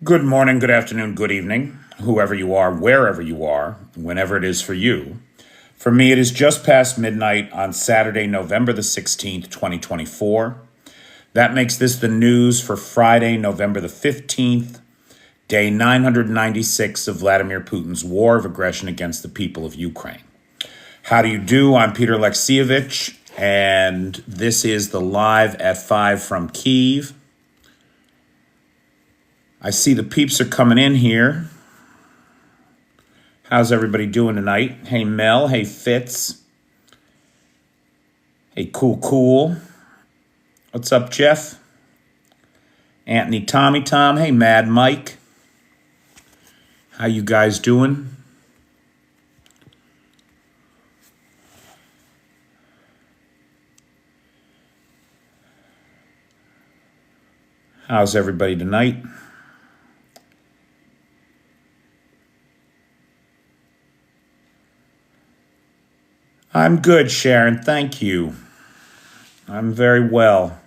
Good morning, good afternoon, good evening, whoever you are, wherever you are, whenever it is for you. For me, it is just past midnight on Saturday, November the 16th, 2024. That makes this the news for Friday, November the 15th, day 996 of Vladimir Putin's war of aggression against the people of Ukraine. How do you do? I'm Peter Alexievich, and this is the Live at 5 from Kyiv. I see the peeps are coming in here. How's everybody doing tonight? Hey, Mel. Hey, Fitz. Hey, Cool. What's up, Jeff? Anthony, Tommy, Tom. Hey, Mad Mike. How you guys doing? How's everybody tonight? I'm good, Sharon. Thank you. I'm very well.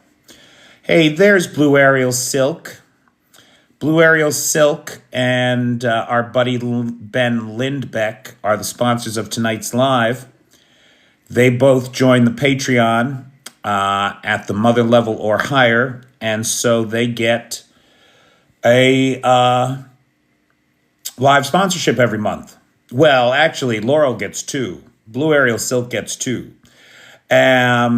Hey, there's Blue Ariel Silk. Blue Ariel Silk and our buddy Ben Lindbeck are the sponsors of tonight's live. They both join the Patreon at the mother level or higher, and so they get a live sponsorship every month. Well, actually, Laurel gets two. Blue Ariel Silk gets two. I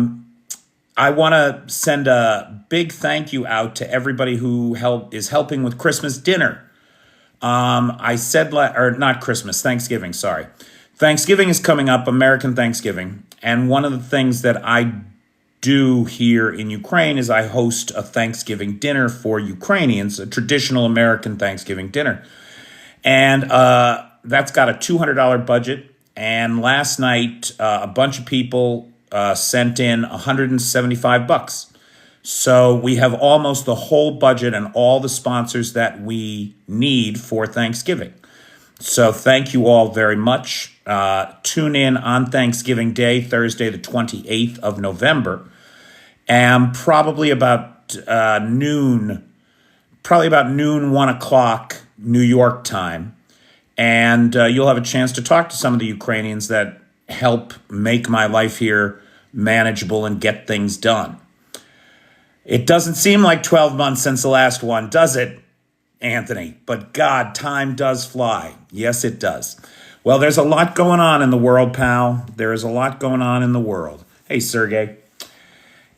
want to send a big thank you out to everybody who is helping with Christmas dinner. I said, or not Christmas, Thanksgiving, sorry. Thanksgiving is coming up, American Thanksgiving. And one of the things that I do here in Ukraine is I host a Thanksgiving dinner for Ukrainians, a traditional American Thanksgiving dinner. And that's got a $200 budget. And last night, a bunch of people sent in $175. So we have almost the whole budget and all the sponsors that we need for Thanksgiving. So thank you all very much. Tune in on Thanksgiving Day, Thursday, the 28th of November, and probably about noon, 1 o'clock New York time. And you'll have a chance to talk to some of the Ukrainians that help make my life here manageable and get things done. It doesn't seem like 12 months since the last one, does it, Anthony? But God, time does fly. Yes, it does. Well, there's a lot going on in the world, pal. There is a lot going on in the world. Hey, Sergey.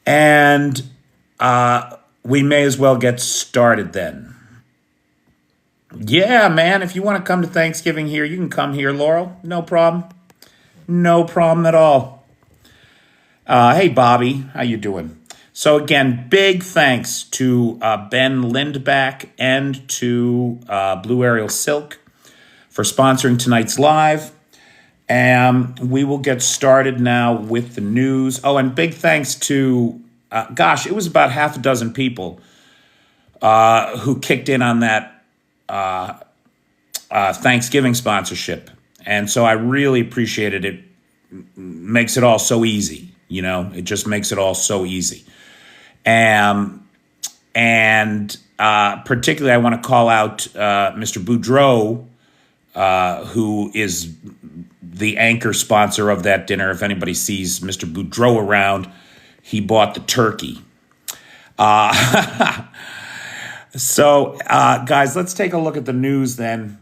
And we may as well get started then. Yeah, man, if you want to come to Thanksgiving here, you can come here, Laurel. No problem. No problem at all. Hey, Bobby, how you doing? So again, big thanks to Ben Lindback and to Blue Ariel Silk for sponsoring tonight's live. And we will get started now with the news. Oh, and big thanks to, it was about half a dozen people who kicked in on that Thanksgiving sponsorship. And so I really appreciated it. Makes it all so easy, it just makes it all so easy. And particularly I want to call out Mr. Boudreau, who is the anchor sponsor of that dinner. If anybody sees Mr. Boudreau around, he bought the turkey. So, guys, let's take a look at the news then.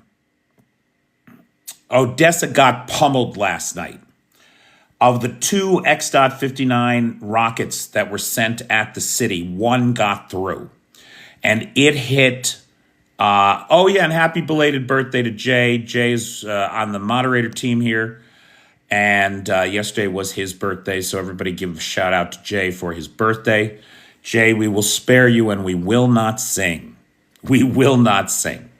Odessa got pummeled last night. Of the two X.59 rockets that were sent at the city, one got through. And it hit, and happy belated birthday to Jay. Jay's on the moderator team here. And yesterday was his birthday, so everybody give a shout out to Jay for his birthday. Jay, we will spare you and we will not sing. We will not sing.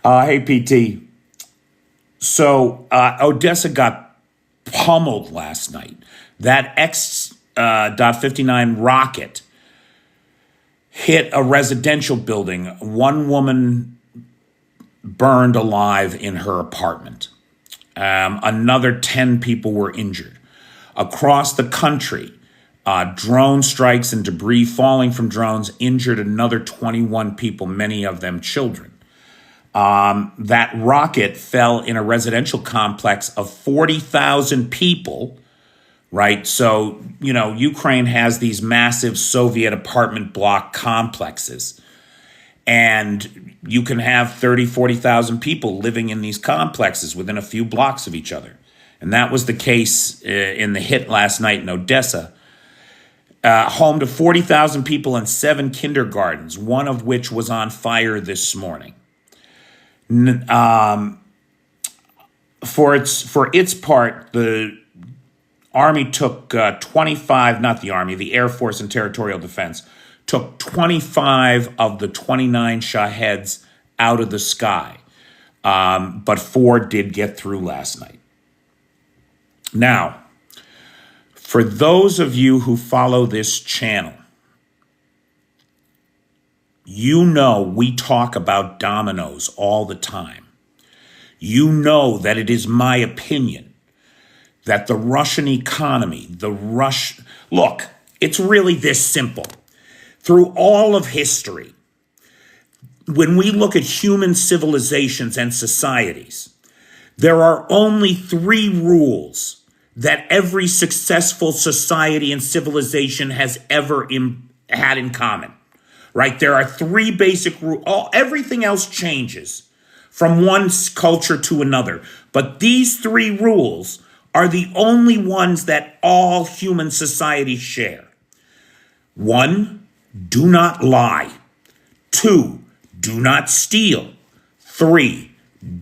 Hey, PT. So Odessa got pummeled last night. That X.59 rocket hit a residential building. One woman burned alive in her apartment. Another 10 people were injured. Across the country, Drone strikes and debris falling from drones injured another 21 people, many of them children. That rocket fell in a residential complex of 40,000 people, right? So, Ukraine has these massive Soviet apartment block complexes. And you can have 30, 40,000 people living in these complexes within a few blocks of each other. And that was the case in the hit last night in Odessa. Home to 40,000 people and 7 kindergartens, one of which was on fire this morning. For its part, the Army took 25, not the Army, the Air Force and Territorial Defense, took 25 of the 29 Shaheds out of the sky. But 4 did get through last night. Now, for those of you who follow this channel, you know we talk about Dominoes all the time. You know that it is my opinion that the Russian economy, look, it's really this simple. Through all of history, when we look at human civilizations and societies, there are only 3 rules that every successful society and civilization has ever had in common, right? There are 3 basic rules. Everything else changes from one culture to another. But these 3 rules are the only ones that all human societies share. 1, do not lie. 2, do not steal. 3,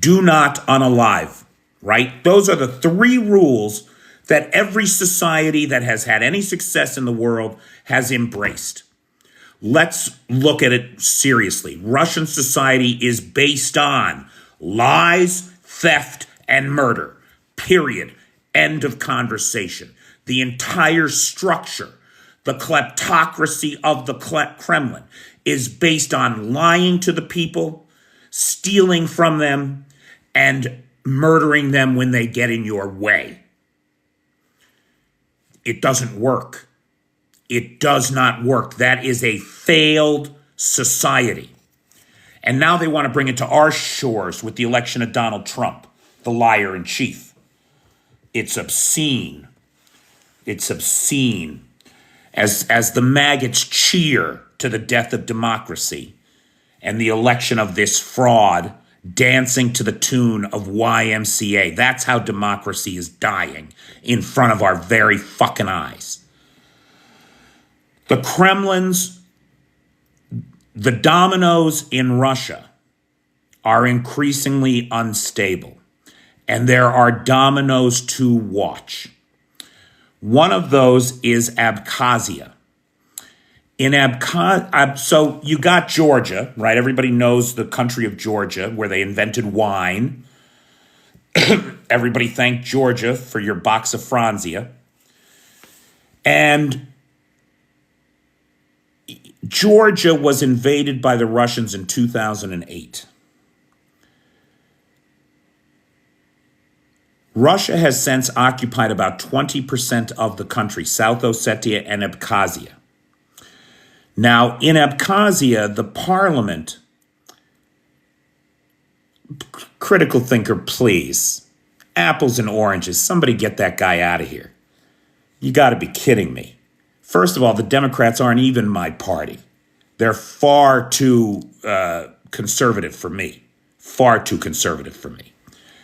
do not unalive, right? Those are the 3 rules that every society that has had any success in the world has embraced. Let's look at it seriously. Russian society is based on lies, theft, and murder. Period. End of conversation. The entire structure, the kleptocracy of the Kremlin, is based on lying to the people, stealing from them, and murdering them when they get in your way. It doesn't work. It does not work. That is a failed society. And now they want to bring it to our shores with the election of Donald Trump, the liar in chief. It's obscene. It's obscene. As the maggots cheer to the death of democracy and the election of this fraud, dancing to the tune of YMCA. That's how democracy is dying in front of our very fucking eyes. The Kremlin's, the dominoes in Russia are increasingly unstable, and there are dominoes to watch. One of those is Abkhazia. In Abkhazia, so you got Georgia, right? Everybody knows the country of Georgia, where they invented wine. Everybody thanked Georgia for your box of Franzia. And Georgia was invaded by the Russians in 2008. Russia has since occupied about 20% of the country, South Ossetia and Abkhazia. Now, in Abkhazia, the Parliment, critical thinker, please, apples and oranges, somebody get that guy out of here. You got to be kidding me. First of all, the Democrats aren't even my party. They're far too conservative for me. Far too conservative for me.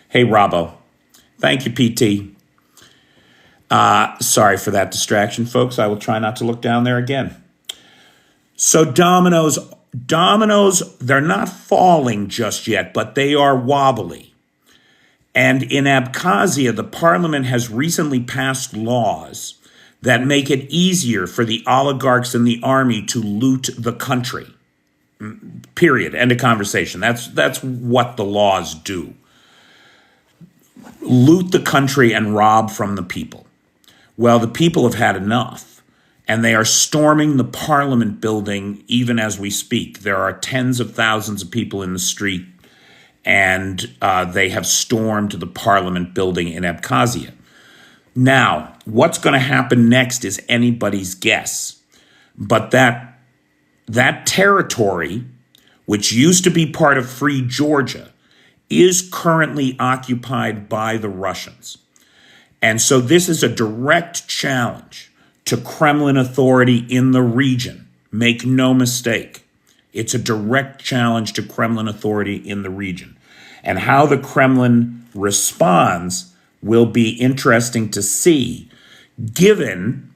Hey, Robbo. Thank you, PT. Sorry for that distraction, folks. I will try not to look down there again. So dominoes, they're not falling just yet, but they are wobbly. And in Abkhazia, the parliament has recently passed laws that make it easier for the oligarchs and the army to loot the country. Period. End of conversation. That's what the laws do. Loot the country and rob from the people. Well, the people have had enough, and they are storming the Parliament building even as we speak. There are tens of thousands of people in the street, and they have stormed the Parliament building in Abkhazia. Now, what's going to happen next is anybody's guess. But that territory, which used to be part of Free Georgia, is currently occupied by the Russians. And so this is a direct challenge to Kremlin authority in the region. Make no mistake. It's a direct challenge to Kremlin authority in the region. And how the Kremlin responds will be interesting to see, given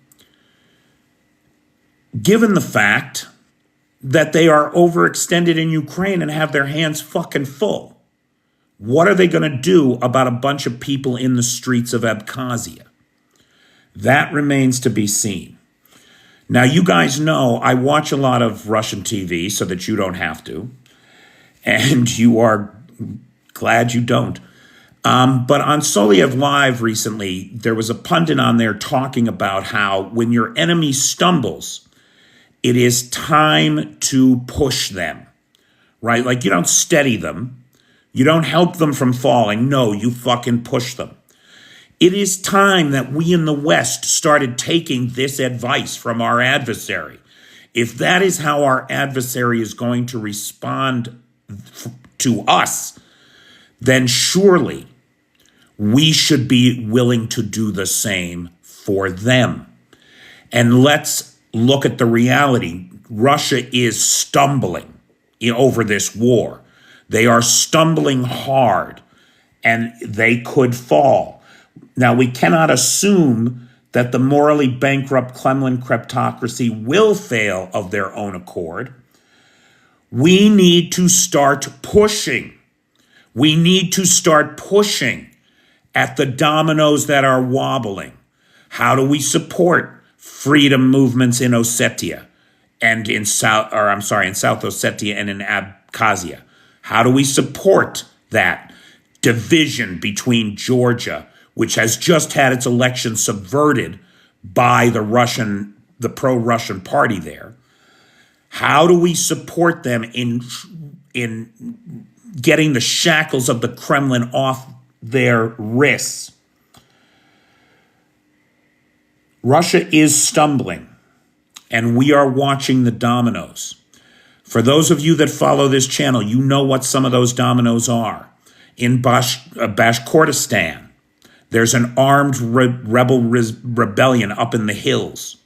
the fact that they are overextended in Ukraine and have their hands fucking full. What are they going to do about a bunch of people in the streets of Abkhazia? That remains to be seen. Now, you guys know I watch a lot of Russian TV so that you don't have to, and you are glad you don't. But on Soliev Live recently, there was a pundit on there talking about how when your enemy stumbles, it is time to push them, right? Like you don't steady them. You don't help them from falling. No, you fucking push them. It is time that we in the West started taking this advice from our adversary. If that is how our adversary is going to respond to us, then surely we should be willing to do the same for them. And let's look at the reality. Russia is stumbling over this war. They are stumbling hard, and they could fall. Now, we cannot assume that the morally bankrupt Kremlin kleptocracy will fail of their own accord. We need to start pushing. We need to start pushing at the dominoes that are wobbling. How do we support freedom movements in Ossetia and in South Ossetia and in Abkhazia? How do we support that division between Georgia, which has just had its election subverted by the pro-Russian party there? How do we support them in getting the shackles of the Kremlin off their wrists? Russia is stumbling, and we are watching the dominoes. For those of you that follow this channel, you know what some of those dominoes are. In Bashkortostan, there's an armed rebellion up in the hills.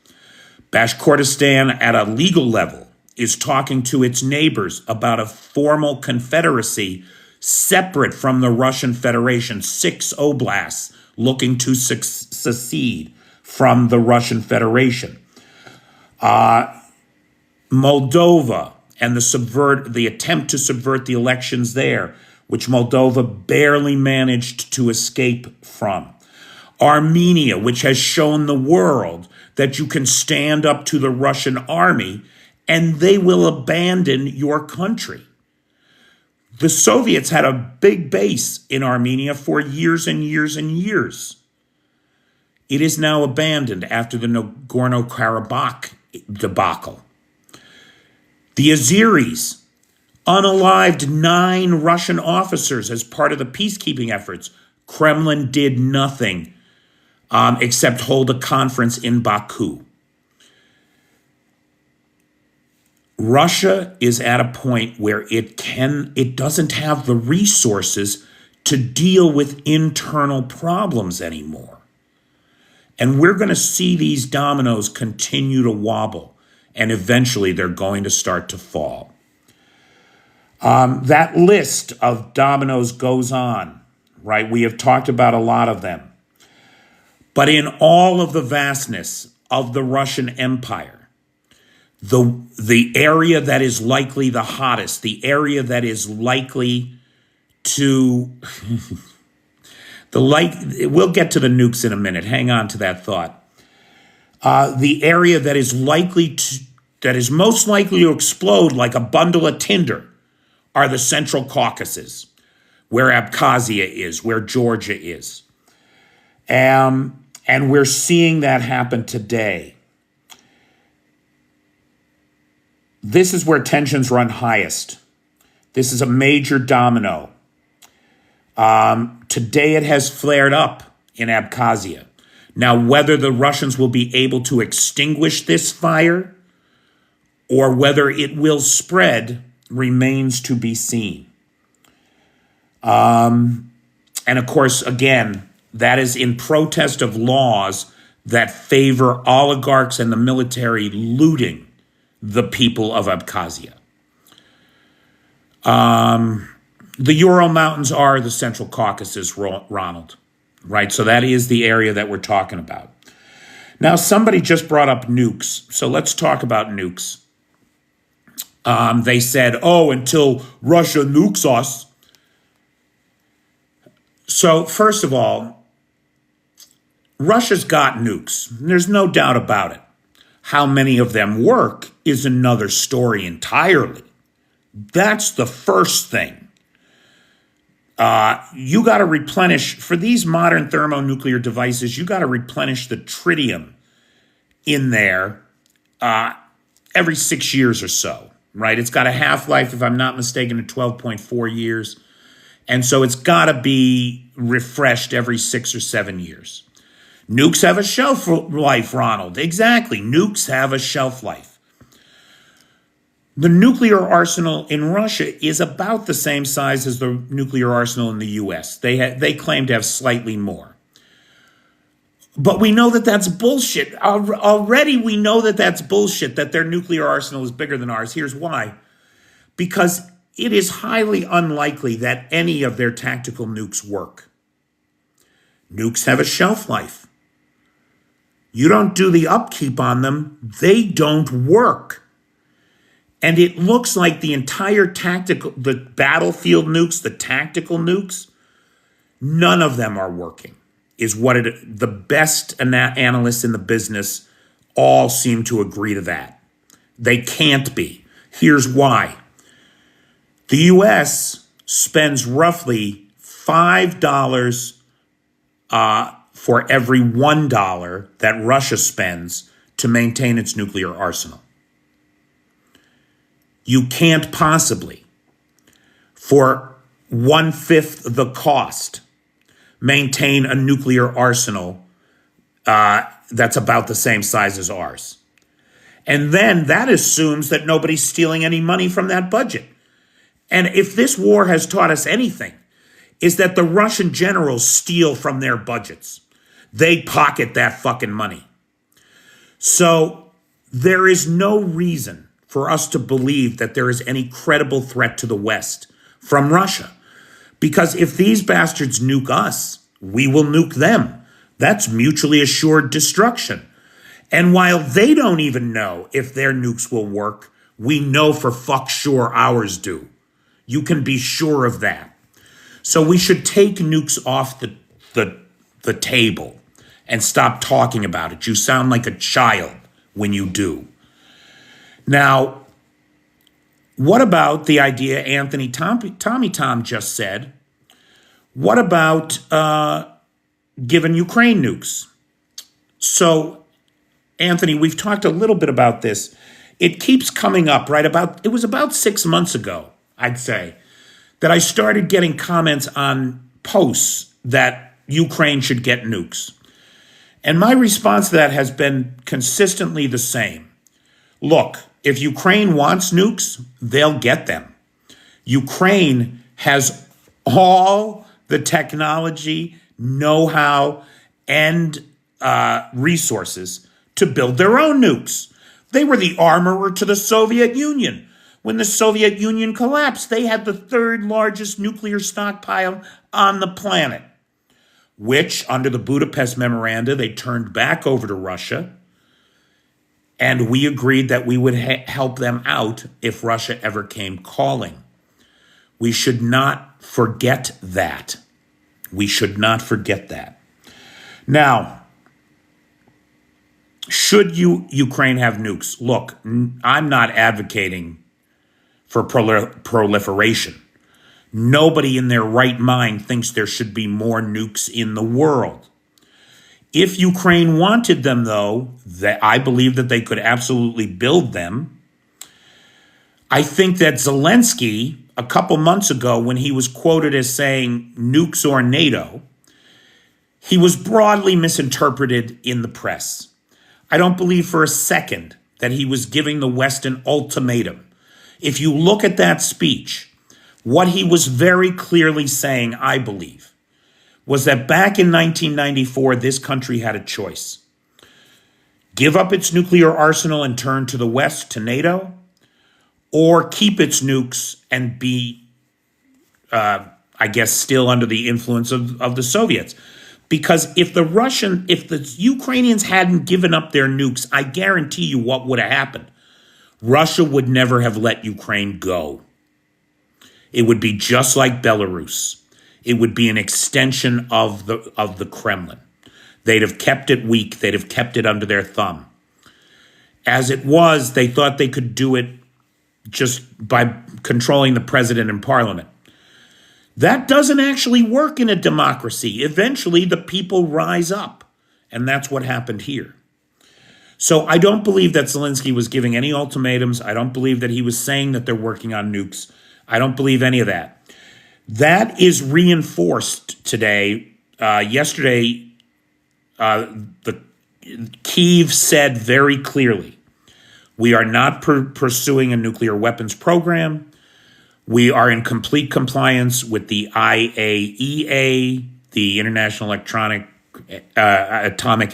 Bashkortostan, at a legal level, is talking to its neighbors about a formal confederacy separate from the Russian Federation, 6 oblasts looking to secede from the Russian Federation. Moldova and the attempt to subvert the elections there, which Moldova barely managed to escape from. Armenia, which has shown the world that you can stand up to the Russian army and they will abandon your country. The Soviets had a big base in Armenia for years and years and years. It is now abandoned after the Nagorno-Karabakh debacle. The Azeris unalived 9 Russian officers as part of the peacekeeping efforts. Kremlin did nothing except hold a conference in Baku. Russia is at a point where it doesn't have the resources to deal with internal problems anymore. And we're going to see these dominoes continue to wobble, and eventually they're going to start to fall. That list of dominoes goes on, right? We have talked about a lot of them. But in all of the vastness of the Russian Empire, the area that is likely the hottest, the area that is likely to... We'll get to the nukes in a minute. Hang on to that thought. The area that is most likely to explode like a bundle of tinder are the Central Caucasus, where Abkhazia is, where Georgia is. And we're seeing that happen today. This is where tensions run highest. This is a major domino. Today it has flared up in Abkhazia. Now, whether the Russians will be able to extinguish this fire or whether it will spread remains to be seen. And of course, again, that is in protest of laws that favor oligarchs and the military looting the people of Abkhazia. The Ural Mountains are the Central Caucasus, Ronald, right? So that is the area that we're talking about. Now, somebody just brought up nukes, so let's talk about nukes. They said, oh, until Russia nukes us. So, first of all, Russia's got nukes. There's no doubt about it. How many of them work is another story entirely. That's the first thing. You got to replenish, for these modern thermonuclear devices, you got to replenish the tritium in there every 6 years or so, right? It's got a half-life, if I'm not mistaken, of 12.4 years. And so it's got to be refreshed every 6 or 7 years. Nukes have a shelf life, Ronald. Exactly. Nukes have a shelf life. The nuclear arsenal in Russia is about the same size as the nuclear arsenal in the U.S. They claim to have slightly more. But we know that that's bullshit. Already we know that that's bullshit, that their nuclear arsenal is bigger than ours. Here's why. Because it is highly unlikely that any of their tactical nukes work. Nukes have a shelf life. You don't do the upkeep on them, they don't work. And it looks like the entire the battlefield nukes, the tactical nukes, none of them are working, is what the best analysts in the business all seem to agree to that. They can't be. Here's why. The U.S. spends roughly $5 for every $1 that Russia spends to maintain its nuclear arsenal. You can't possibly, for 1/5 the cost, maintain a nuclear arsenal that's about the same size as ours. And then that assumes that nobody's stealing any money from that budget. And if this war has taught us anything, is that the Russian generals steal from their budgets. They pocket that fucking money. So there is no reason for us to believe that there is any credible threat to the West from Russia. Because if these bastards nuke us, we will nuke them. That's mutually assured destruction. And while they don't even know if their nukes will work, we know for fuck sure ours do. You can be sure of that. So we should take nukes off the table and stop talking about it. You sound like a child when you do. Now, what about the idea Tommy Tom just said? What about giving Ukraine nukes? So, Anthony, we've talked a little bit about this. It keeps coming up, right? It was about 6 months ago, I'd say, that I started getting comments on posts that Ukraine should get nukes. And my response to that has been consistently the same. Look, if Ukraine wants nukes, they'll get them. Ukraine has all the technology, know-how, and resources to build their own nukes. They were the armorer to the Soviet Union. When the Soviet Union collapsed, they had the third largest nuclear stockpile on the planet, which, under the Budapest Memoranda, they turned back over to Russia. And we agreed that we would help them out if Russia ever came calling. We should not forget that. We should not forget that. Now, should Ukraine have nukes? Look, I'm not advocating for proliferation. Nobody in their right mind thinks there should be more nukes in the world. If Ukraine wanted them, though, I believe that they could absolutely build them. I think that Zelensky, a couple months ago, when he was quoted as saying nukes or NATO, He was broadly misinterpreted in the press. I don't believe for a second that he was giving the West an ultimatum. If you look at that speech, what he was very clearly saying, I believe, was that back in 1994, this country had a choice. Give up its nuclear arsenal and turn to the West, to NATO, or keep its nukes and be, I guess, still under the influence of the Soviets. Because if the Ukrainians hadn't given up their nukes, I guarantee you what would have happened. Russia would never have let Ukraine go. It would be just like Belarus. It would be an extension of the Kremlin. They'd have kept it weak. They'd have kept it under their thumb. As it was, they thought they could do it just by controlling the president and parliament. That doesn't actually work in a democracy. Eventually, the people rise up. And that's what happened here. So I don't believe that Zelensky was giving any ultimatums. I don't believe that he was saying that they're working on nukes. I don't believe any of that. That is reinforced today. Yesterday, the Kyiv said very clearly, we are not pursuing a nuclear weapons program. We are in complete compliance with the IAEA, the International Atomic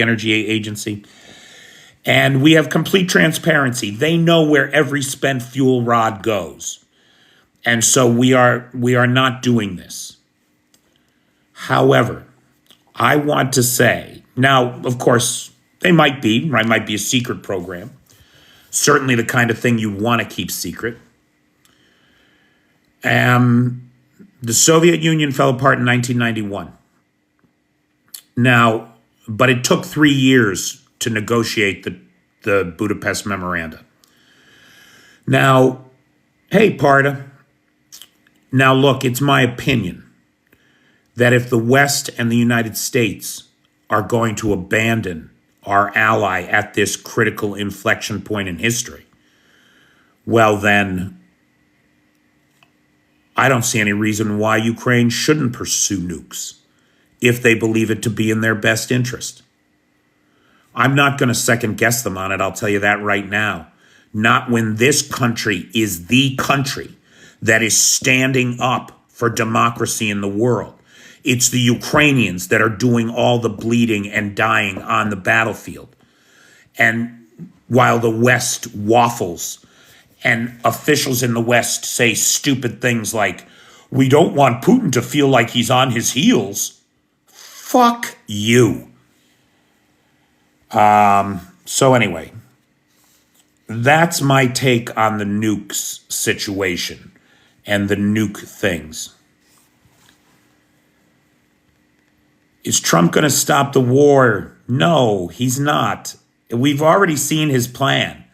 Energy Agency, and we have complete transparency. They know where every spent fuel rod goes. And so we are not doing this. However, I want to say, now, of course, it might be a secret program. Certainly the kind of thing you want to keep secret. The Soviet Union fell apart in 1991. Now, but it took 3 years to negotiate the Budapest Memoranda. Now, hey, Parda. Now, look, it's my opinion that if the West and the United States are going to abandon our ally at this critical inflection point in history, well, then I don't see any reason why Ukraine shouldn't pursue nukes if they believe it to be in their best interest. I'm not going to second guess them on it. I'll tell you that right now. Not when this country is the country that is standing up for democracy in the world. It's the Ukrainians that are doing all the bleeding and dying on the battlefield. And while the West waffles and officials in the West say stupid things like, we don't want Putin to feel like he's on his heels. Fuck you. So anyway, that's my take on the nukes situation and the nuke things. Is Trump going to stop the war? No, he's not. We've already seen his plan,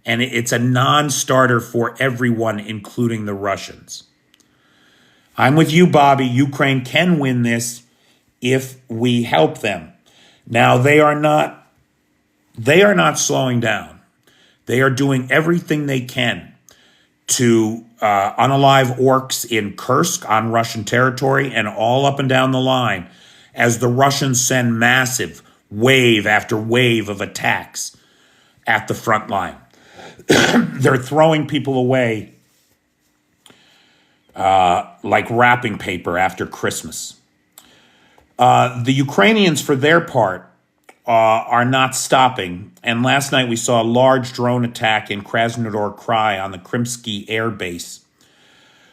and it's a non-starter for everyone, including the Russians. I'm with you, Bobby. Ukraine can win this if we help them. Now, they are not slowing down. They are doing everything they can to unalive orcs in Kursk on Russian territory and all up and down the line as the Russians send massive wave after wave of attacks at the front line. They're throwing people away like wrapping paper after Christmas. The Ukrainians, for their part, are not stopping. And last night we saw a large drone attack in Krasnodar Krai on the Krimsky Air Base,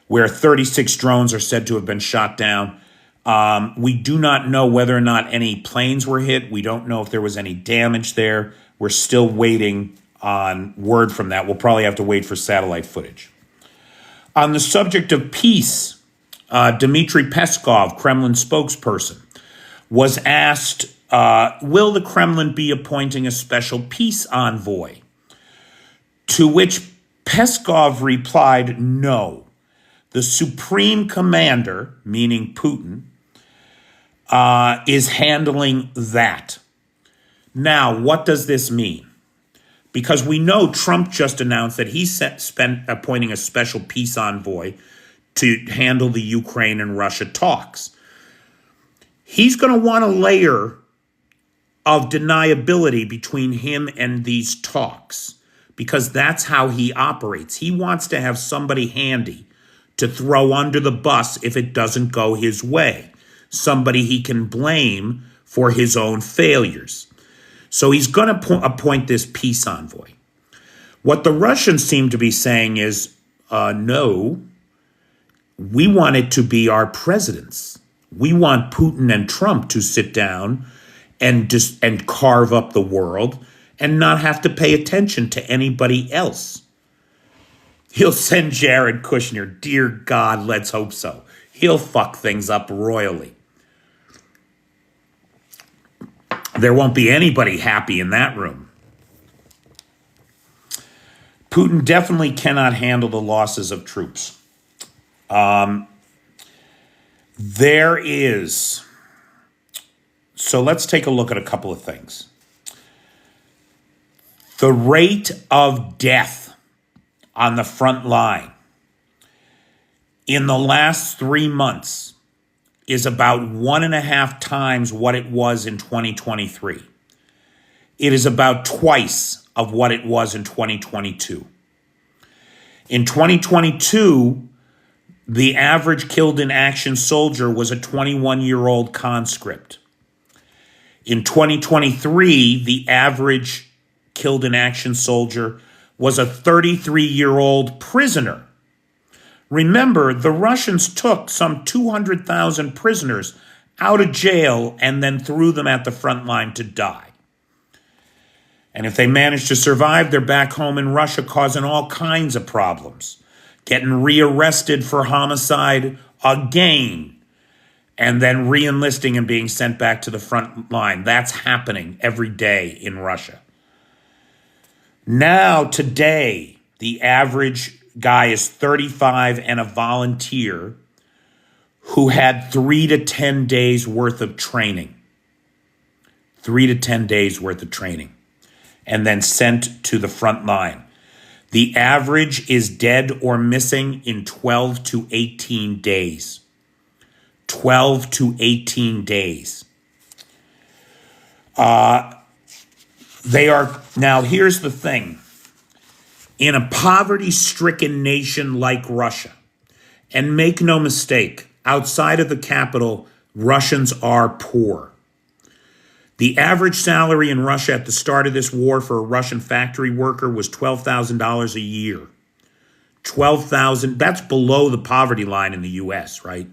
where 36 drones are said to have been shot down. We do not know whether or not any planes were hit. We don't know if there was any damage there. We're still waiting on word from that. We'll probably have to wait for satellite footage. On the subject of peace, Dmitry Peskov, Kremlin spokesperson, was asked, will the Kremlin be appointing a special peace envoy? To which Peskov replied, no. The supreme commander, meaning Putin, is handling that. Now, what does this mean? Because we know Trump just announced that he's appointing a special peace envoy to handle the Ukraine and Russia talks. He's going to want a layer of deniability between him and these talks because that's how he operates. He wants to have somebody handy to throw under the bus if it doesn't go his way, somebody he can blame for his own failures. So he's going to appoint this peace envoy. What the Russians seem to be saying is, no, we want it to be our presidents. We want Putin and Trump to sit down and carve up the world and not have to pay attention to anybody else. He'll send Jared Kushner. Dear God, let's hope so. He'll fuck things up royally. There won't be anybody happy in that room. Putin definitely cannot handle the losses of troops. So let's take a look at a couple of things. The rate of death on the front line in the last 3 months is about 1.5 times what it was in 2023. It is about twice of what it was in 2022. In 2022, the average killed in action soldier was a 21-year-old conscript. In 2023, the average killed in action soldier was a 33-year-old prisoner. Remember, the Russians took some 200,000 prisoners out of jail and then threw them at the front line to die. And if they manage to survive, they're back home in Russia causing all kinds of problems, getting rearrested for homicide again, and then re-enlisting and being sent back to the front line. That's happening every day in Russia. Now, today, the average guy is 35 and a volunteer who had 3 to 10 days worth of training. 3 to 10 days worth of training. And then sent to the front line. The average is dead or missing in 12 to 18 days. 12 to 18 days. Now here's the thing. In a poverty-stricken nation like Russia, and make no mistake, outside of the capital, Russians are poor. The average salary in Russia at the start of this war for a Russian factory worker was $12,000 a year. $12,000, that's below the poverty line in the US, right?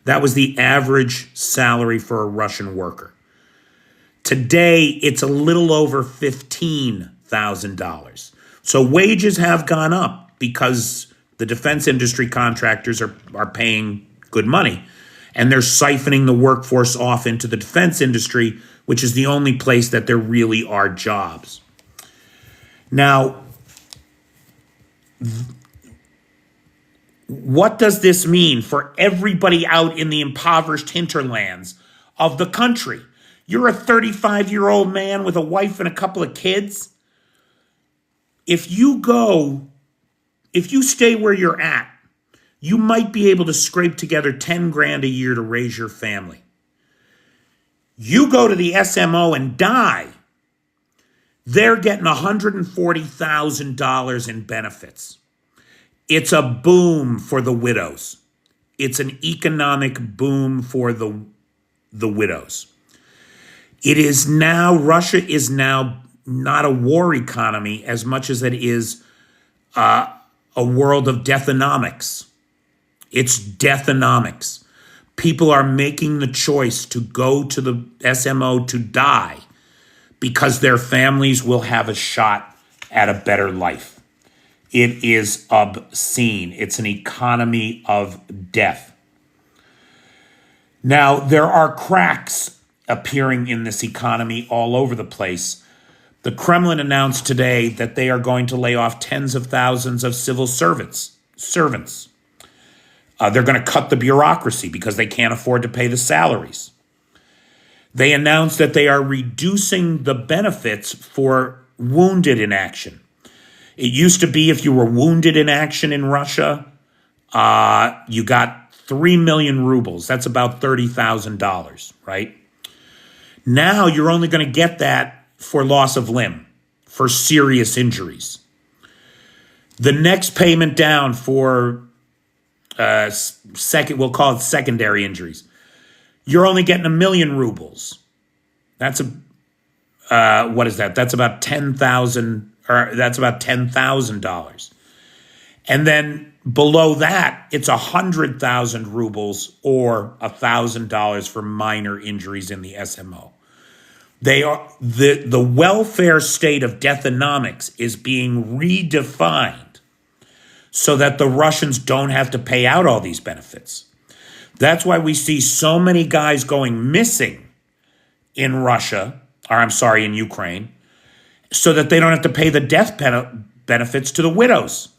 That was the average salary for a Russian worker. Today, it's a little over $15,000. So wages have gone up because the defense industry contractors are paying good money. And they're siphoning the workforce off into the defense industry, which is the only place that there really are jobs. Now, what does this mean for everybody out in the impoverished hinterlands of the country? You're a 35-year-old man with a wife and a couple of kids. If you stay where you're at, you might be able to scrape together 10 grand a year to raise your family. You go to the SMO and die, they're getting $140,000 in benefits. It's a boom for the widows. It's an economic boom for the widows. Russia is now not a war economy as much as it is a world of deathonomics. It's deathonomics. People are making the choice to go to the SMO to die because their families will have a shot at a better life. It is obscene. It's an economy of death. Now, there are cracks appearing in this economy all over the place. The Kremlin announced today that they are going to lay off tens of thousands of civil servants. They're going to cut the bureaucracy because they can't afford to pay the salaries. They announced that they are reducing the benefits for wounded in action. It used to be if you were wounded in action in Russia, you got 3 million rubles. That's about $30,000, right? Now you're only going to get that for loss of limb, for serious injuries. The next payment down for we'll call it secondary injuries. You're only getting 1 million rubles. That's what is that? That's about $10,000. And then below that, it's 100,000 rubles or $1,000 for minor injuries in the SMO. They are the welfare state of deathonomics is being redefined so that the Russians don't have to pay out all these benefits. That's why we see so many guys going missing in in Ukraine, so that they don't have to pay the death benefits to the widows.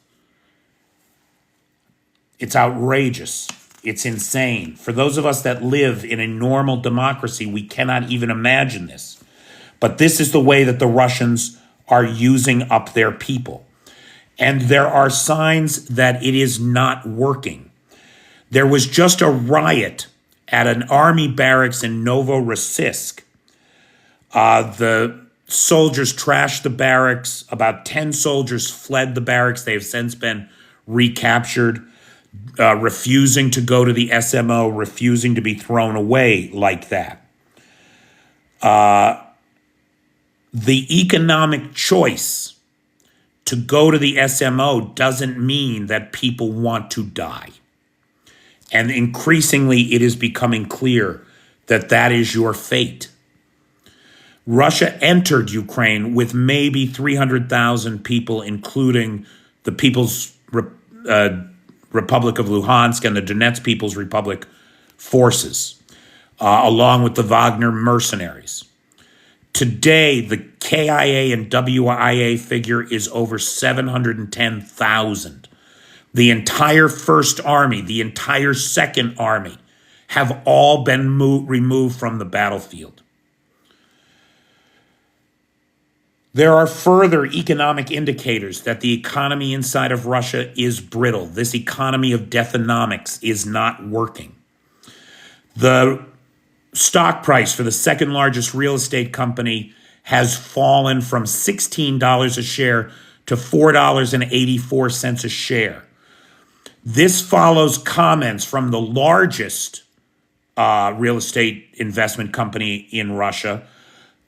It's outrageous. It's insane. For those of us that live in a normal democracy, we cannot even imagine this. But this is the way that the Russians are using up their people. And there are signs that it is not working. There was just a riot at an army barracks in Novorossiysk. The soldiers trashed the barracks. About 10 soldiers fled the barracks. They have since been recaptured, refusing to go to the SMO, refusing to be thrown away like that. The economic choice to go to the SMO doesn't mean that people want to die. And increasingly, it is becoming clear that that is your fate. Russia entered Ukraine with maybe 300,000 people, including the People's Republic of Luhansk and the Donetsk People's Republic forces, along with the Wagner mercenaries. Today, the KIA and WIA figure is over 710,000. The entire First Army, the entire Second Army have all been removed from the battlefield. There are further economic indicators that the economy inside of Russia is brittle. This economy of deathonomics is not working. The stock price for the second largest real estate company has fallen from $16 a share to $4.84 a share. This follows comments from the largest real estate investment company in Russia,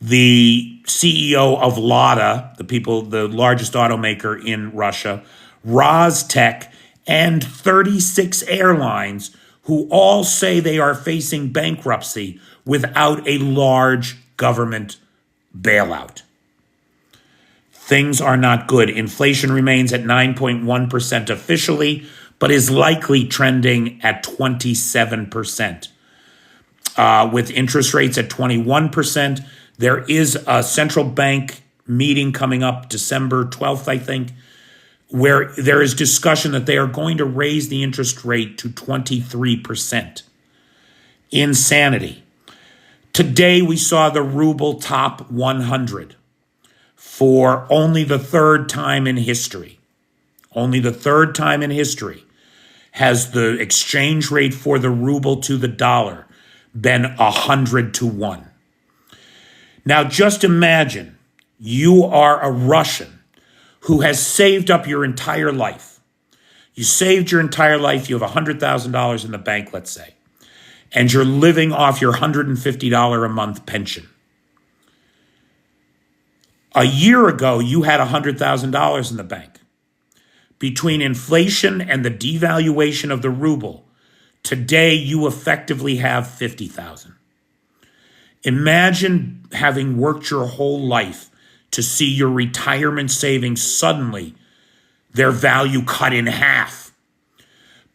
the CEO of Lada, the largest automaker in Russia, Rostec, and 36 airlines, who all say they are facing bankruptcy without a large government bailout. Things are not good. Inflation remains at 9.1% officially, but is likely trending at 27%. With interest rates at 21%, there is a central bank meeting coming up December 12th, I think, where there is discussion that they are going to raise the interest rate to 23%. Insanity. Today, we saw the ruble top 100 for only the third time in history. Only the third time in history has the exchange rate for the ruble to the dollar been 100 to 1. Now, just imagine you are a Russian who has saved up your entire life. You saved your entire life. You have $100,000 in the bank, let's say, and you're living off your $150 a month pension. A year ago, you had $100,000 in the bank. Between inflation and the devaluation of the ruble, today you effectively have $50,000. Imagine having worked your whole life to see your retirement savings suddenly, their value cut in half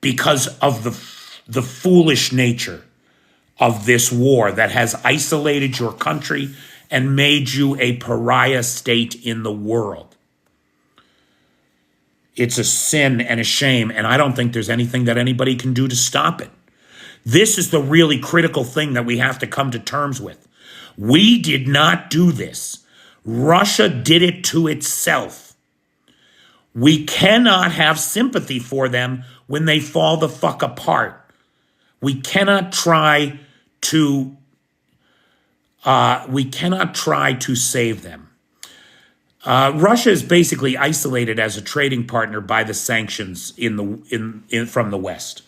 because of the foolish nature of this war that has isolated your country and made you a pariah state in the world. It's a sin and a shame, and I don't think there's anything that anybody can do to stop it. This is the really critical thing that we have to come to terms with. We did not do this. Russia did it to itself. We cannot have sympathy for them when they fall the fuck apart. We cannot try to save them. Russia is basically isolated as a trading partner by the sanctions from the West.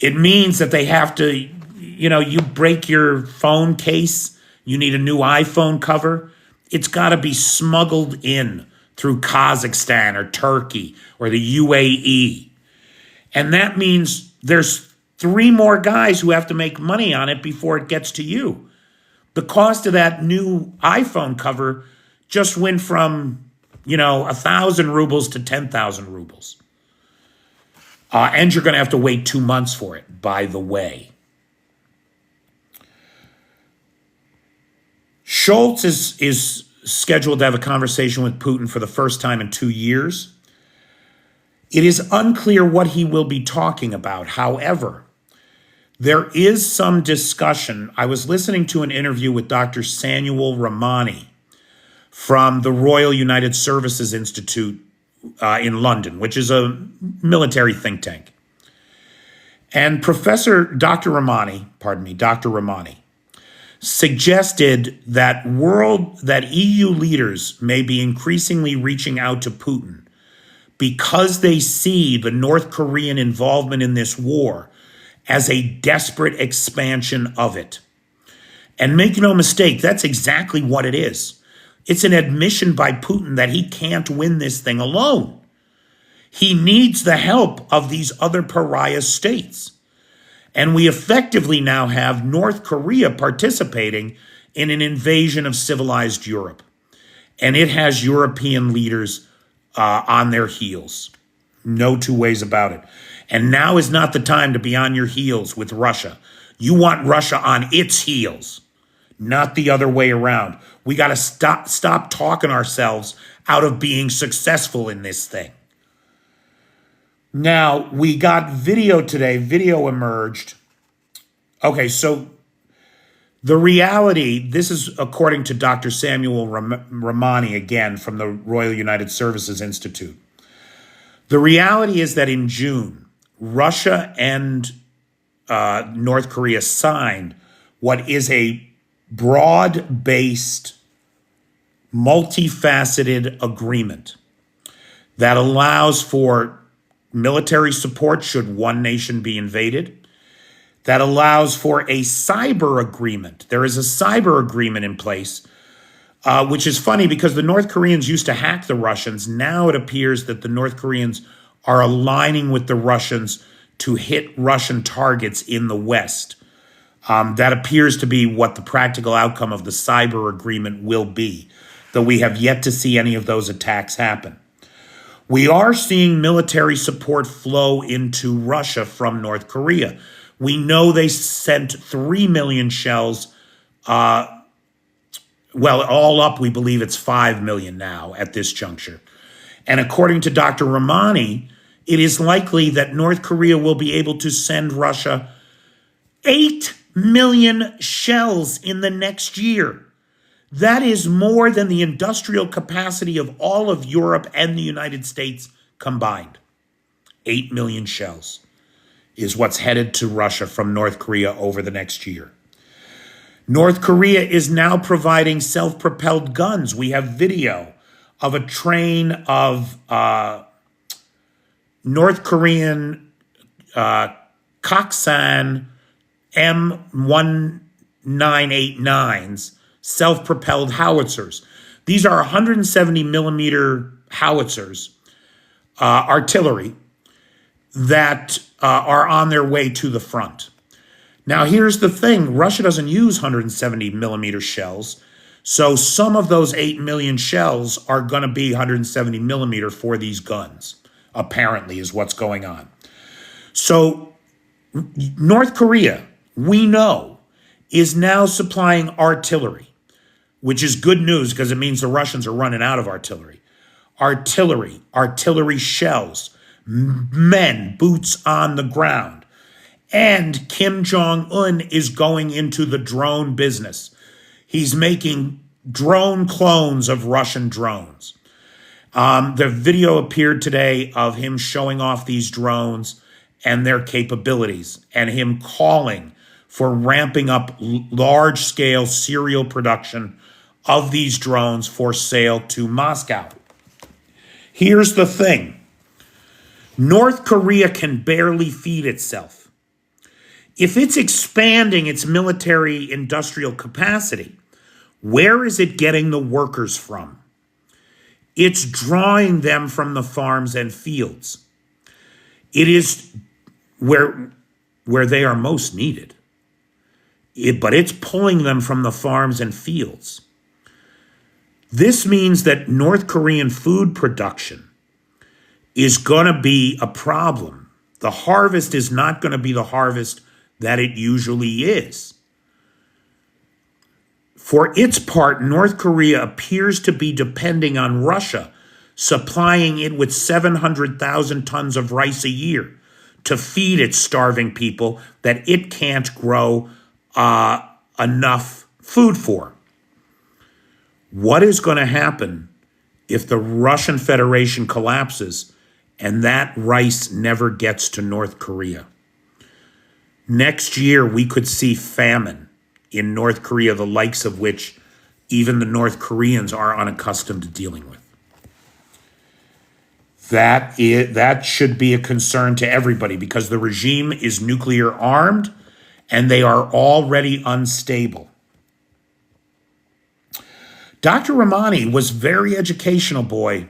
It means that they have to, you break your phone case, you need a new iPhone cover. It's got to be smuggled in through Kazakhstan or Turkey or the UAE. And that means there's 3 more guys who have to make money on it before it gets to you. The cost of that new iPhone cover just went from, 1,000 rubles to 10,000 rubles. And you're going to have to wait 2 months for it, by the way. Scholz is scheduled to have a conversation with Putin for the first time in 2 years. It is unclear what he will be talking about. However, there is some discussion. I was listening to an interview with Dr. Samuel Ramani from the Royal United Services Institute in London, which is a military think tank. And Dr. Ramani suggested that EU leaders may be increasingly reaching out to Putin because they see the North Korean involvement in this war as a desperate expansion of it. And make no mistake, that's exactly what it is. It's an admission by Putin that he can't win this thing alone. He needs the help of these other pariah states. And we effectively now have North Korea participating in an invasion of civilized Europe. And it has European leaders on their heels. No 2 ways about it. And now is not the time to be on your heels with Russia. You want Russia on its heels, not the other way around. We got to stop talking ourselves out of being successful in this thing. Now, we got video today. Video emerged. Okay, so the reality, this is according to Dr. Samuel Ramani, again, from the Royal United Services Institute. The reality is that in June, Russia and North Korea signed what is a broad-based, multifaceted agreement that allows for military support should one nation be invaded, that allows for a cyber agreement. There is a cyber agreement in place, which is funny because the North Koreans used to hack the Russians. Now it appears that the North Koreans are aligning with the Russians to hit Russian targets in the West. That appears to be what the practical outcome of the cyber agreement will be, though we have yet to see any of those attacks happen. We are seeing military support flow into Russia from North Korea. We know they sent 3 million shells. All up, we believe it's 5 million now at this juncture. And according to Dr. Ramani, it is likely that North Korea will be able to send Russia 8 million shells in the next year. That is more than the industrial capacity of all of Europe and the United States combined. 8 million shells is what's headed to Russia from North Korea over the next year. North Korea is now providing self-propelled guns. We have video of a train of North Korean Koksan M1989s, self-propelled howitzers. These are 170 millimeter howitzers, artillery, that are on their way to the front. Now, here's the thing. Russia doesn't use 170 millimeter shells. So some of those 8 million shells are going to be 170 millimeter for these guns, apparently, is what's going on. So North Korea, we know, is now supplying artillery, which is good news because it means the Russians are running out of artillery. Artillery shells, men, boots on the ground. And Kim Jong-un is going into the drone business. He's making drone clones of Russian drones. The video appeared today of him showing off these drones and their capabilities, and him calling for ramping up large-scale serial production of these drones for sale to Moscow. Here's the thing. North Korea can barely feed itself. If it's expanding its military industrial capacity, where is it getting the workers from? It's drawing them from the farms and fields. It is where they are most needed. But it's pulling them from the farms and fields. This means that North Korean food production is going to be a problem. The harvest is not going to be the harvest that it usually is. For its part, North Korea appears to be depending on Russia, supplying it with 700,000 tons of rice a year to feed its starving people that it can't grow enough food for. What is going to happen if the Russian Federation collapses and that rice never gets to North Korea? Next year, we could see famine in North Korea, the likes of which even the North Koreans are unaccustomed to dealing with. That should be a concern to everybody because the regime is nuclear armed and they are already unstable. Dr. Ramani was very educational, boy.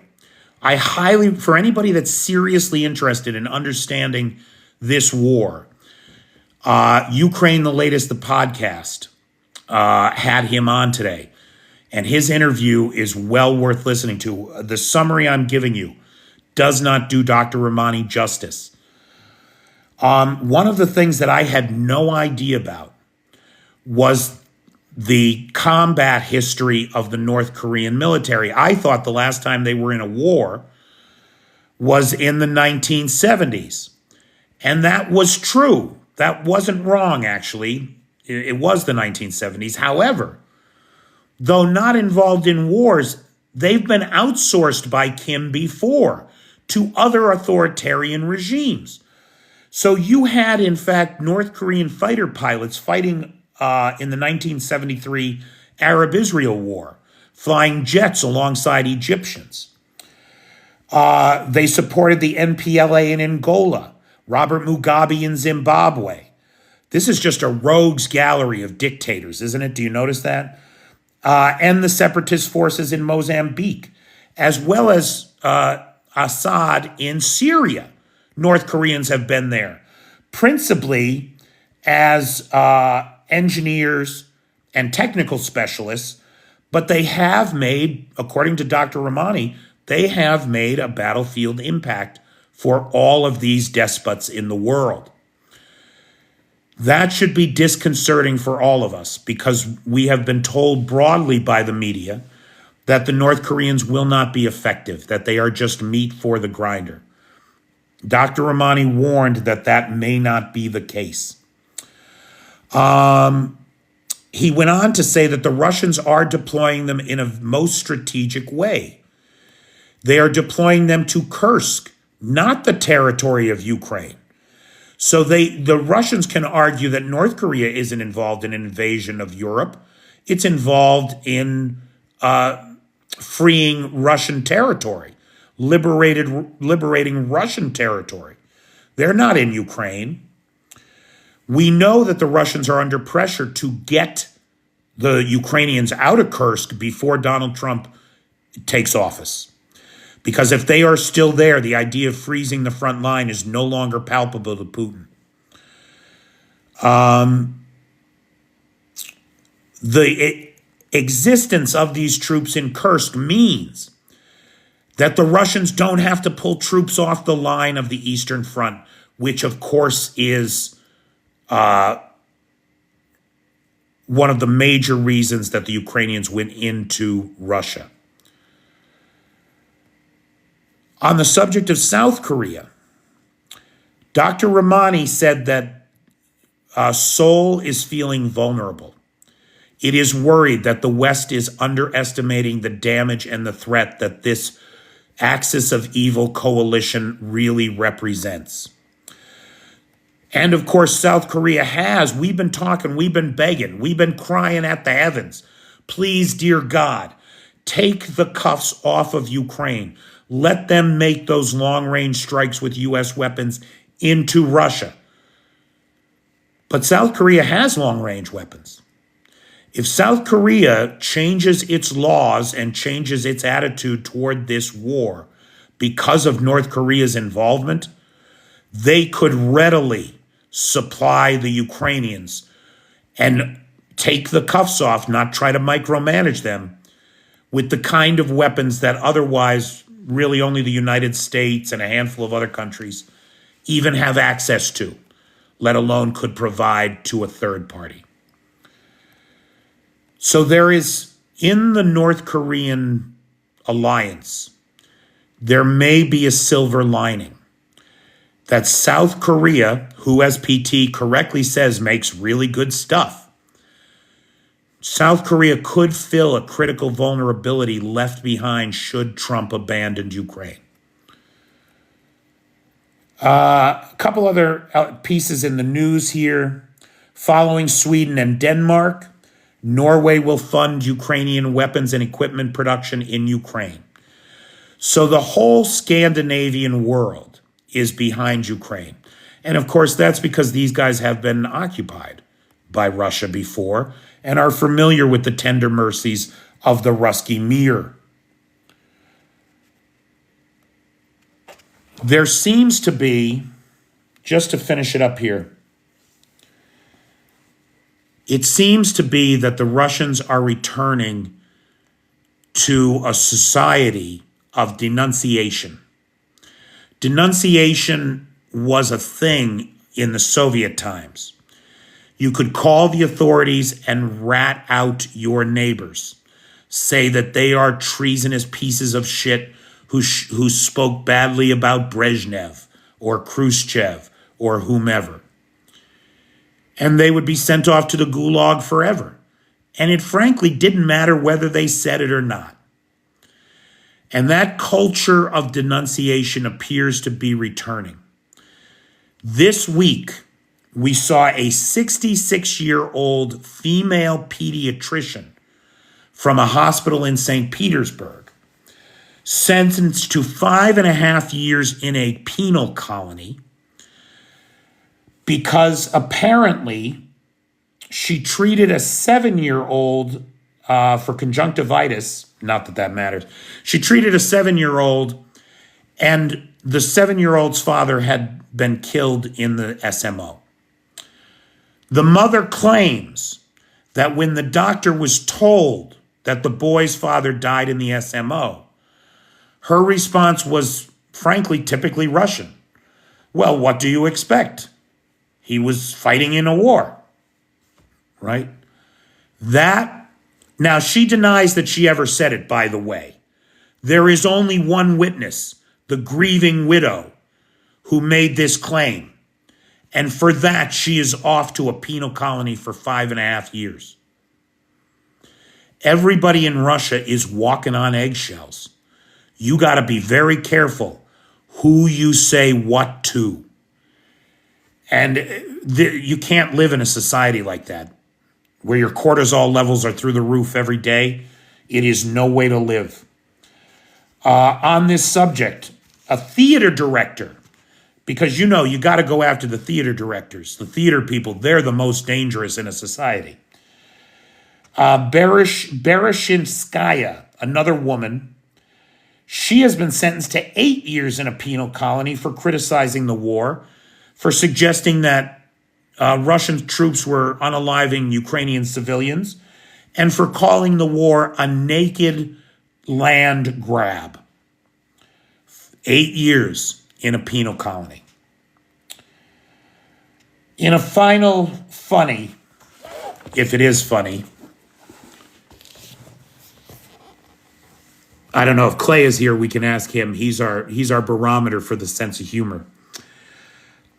I highly, for anybody that's seriously interested in understanding this war, Ukraine the Latest, the podcast, had him on today. And his interview is well worth listening to. The summary I'm giving you does not do Dr. Ramani justice. One of the things that I had no idea about was the combat history of the North Korean military. I thought the last time they were in a war was in the 1970s. And that was true. That wasn't wrong, actually. It was the 1970s. However, though not involved in wars, they've been outsourced by Kim before to other authoritarian regimes. So you had, in fact, North Korean fighter pilots fighting in the 1973 Arab-Israel War, flying jets alongside Egyptians. They supported the MPLA in Angola, Robert Mugabe in Zimbabwe. This is just a rogues gallery of dictators, isn't it? Do you notice that? And the separatist forces in Mozambique, as well as Assad in Syria. North Koreans have been there, principally as engineers and technical specialists, but they have made, according to Dr. Ramani, they have made a battlefield impact for all of these despots in the world. That should be disconcerting for all of us because we have been told broadly by the media that the North Koreans will not be effective, that they are just meat for the grinder. Dr. Ramani warned that that may not be the case. He went on to say that the Russians are deploying them in a most strategic way. They are deploying them to Kursk, not the territory of Ukraine. So the Russians can argue that North Korea isn't involved in an invasion of Europe. It's involved in freeing Russian territory, liberating Russian territory. They're not in Ukraine. We know that the Russians are under pressure to get the Ukrainians out of Kursk before Donald Trump takes office. Because if they are still there, the idea of freezing the front line is no longer palpable to Putin. The existence of these troops in Kursk means that the Russians don't have to pull troops off the line of the Eastern Front, which of course is one of the major reasons that the Ukrainians went into Russia. On the subject of South Korea, Dr. Ramani said that Seoul is feeling vulnerable. It is worried that the West is underestimating the damage and the threat that this axis of evil coalition really represents. And of course, South Korea has. We've been talking, we've been begging, we've been crying at the heavens. Please, dear God, take the cuffs off of Ukraine. Let them make those long-range strikes with U.S. weapons into Russia. But South Korea has long-range weapons. If South Korea changes its laws and changes its attitude toward this war because of North Korea's involvement, they could readily supply the Ukrainians and take the cuffs off, not try to micromanage them, with the kind of weapons that otherwise really only the United States and a handful of other countries even have access to, let alone could provide to a third party. So there is, in the North Korean alliance, there may be a silver lining that South Korea, who, as PT correctly says, makes really good stuff, South Korea could fill a critical vulnerability left behind should Trump abandon Ukraine. A couple other pieces in the news here. Following Sweden and Denmark, Norway will fund Ukrainian weapons and equipment production in Ukraine. So the whole Scandinavian world is behind Ukraine. And of course, that's because these guys have been occupied by Russia before and are familiar with the tender mercies of the Ruski Mir. There seems to be, just to finish it up here, it seems to be that the Russians are returning to a society of denunciation. Denunciation was a thing in the Soviet times. You could call the authorities and rat out your neighbors, say that they are treasonous pieces of shit who spoke badly about Brezhnev or Khrushchev or whomever. And they would be sent off to the gulag forever. And it frankly didn't matter whether they said it or not. And that culture of denunciation appears to be returning. This week, we saw a 66-year-old female pediatrician from a hospital in St. Petersburg sentenced to 5.5 years in a penal colony because apparently she treated a 7-year-old for conjunctivitis. Not that that matters. She treated a 7-year-old, and the 7-year-old's father had been killed in the SMO. The mother claims that when the doctor was told that the boy's father died in the SMO, her response was, frankly, typically Russian. Well, what do you expect? He was fighting in a war, right? Now, she denies that she ever said it, by the way. There is only one witness, the grieving widow, who made this claim. And for that, she is off to a penal colony for 5.5 years. Everybody in Russia is walking on eggshells. You got to be very careful who you say what to. And you can't live in a society like that, where your cortisol levels are through the roof every day. It is no way to live. On this subject, a theater director, because you got to go after the theater directors, the theater people, they're the most dangerous in a society. Bereshinskaya, another woman, she has been sentenced to 8 years in a penal colony for criticizing the war, for suggesting that Russian troops were unaliving Ukrainian civilians, and for calling the war a naked land grab. 8 years in a penal colony. In a final funny, if it is funny, I don't know if Clay is here, we can ask him. He's our barometer for the sense of humor.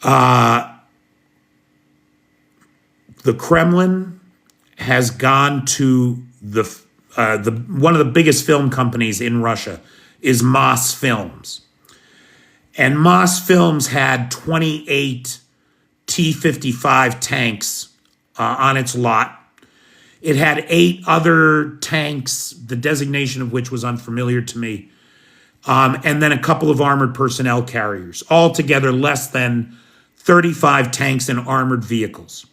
The Kremlin has gone to the one of the biggest film companies in Russia is Moss Films. And Moss Films had 28 T-55 tanks on its lot. It had 8 other tanks, the designation of which was unfamiliar to me, and then a couple of armored personnel carriers. Altogether, less than 35 tanks and armored vehicles.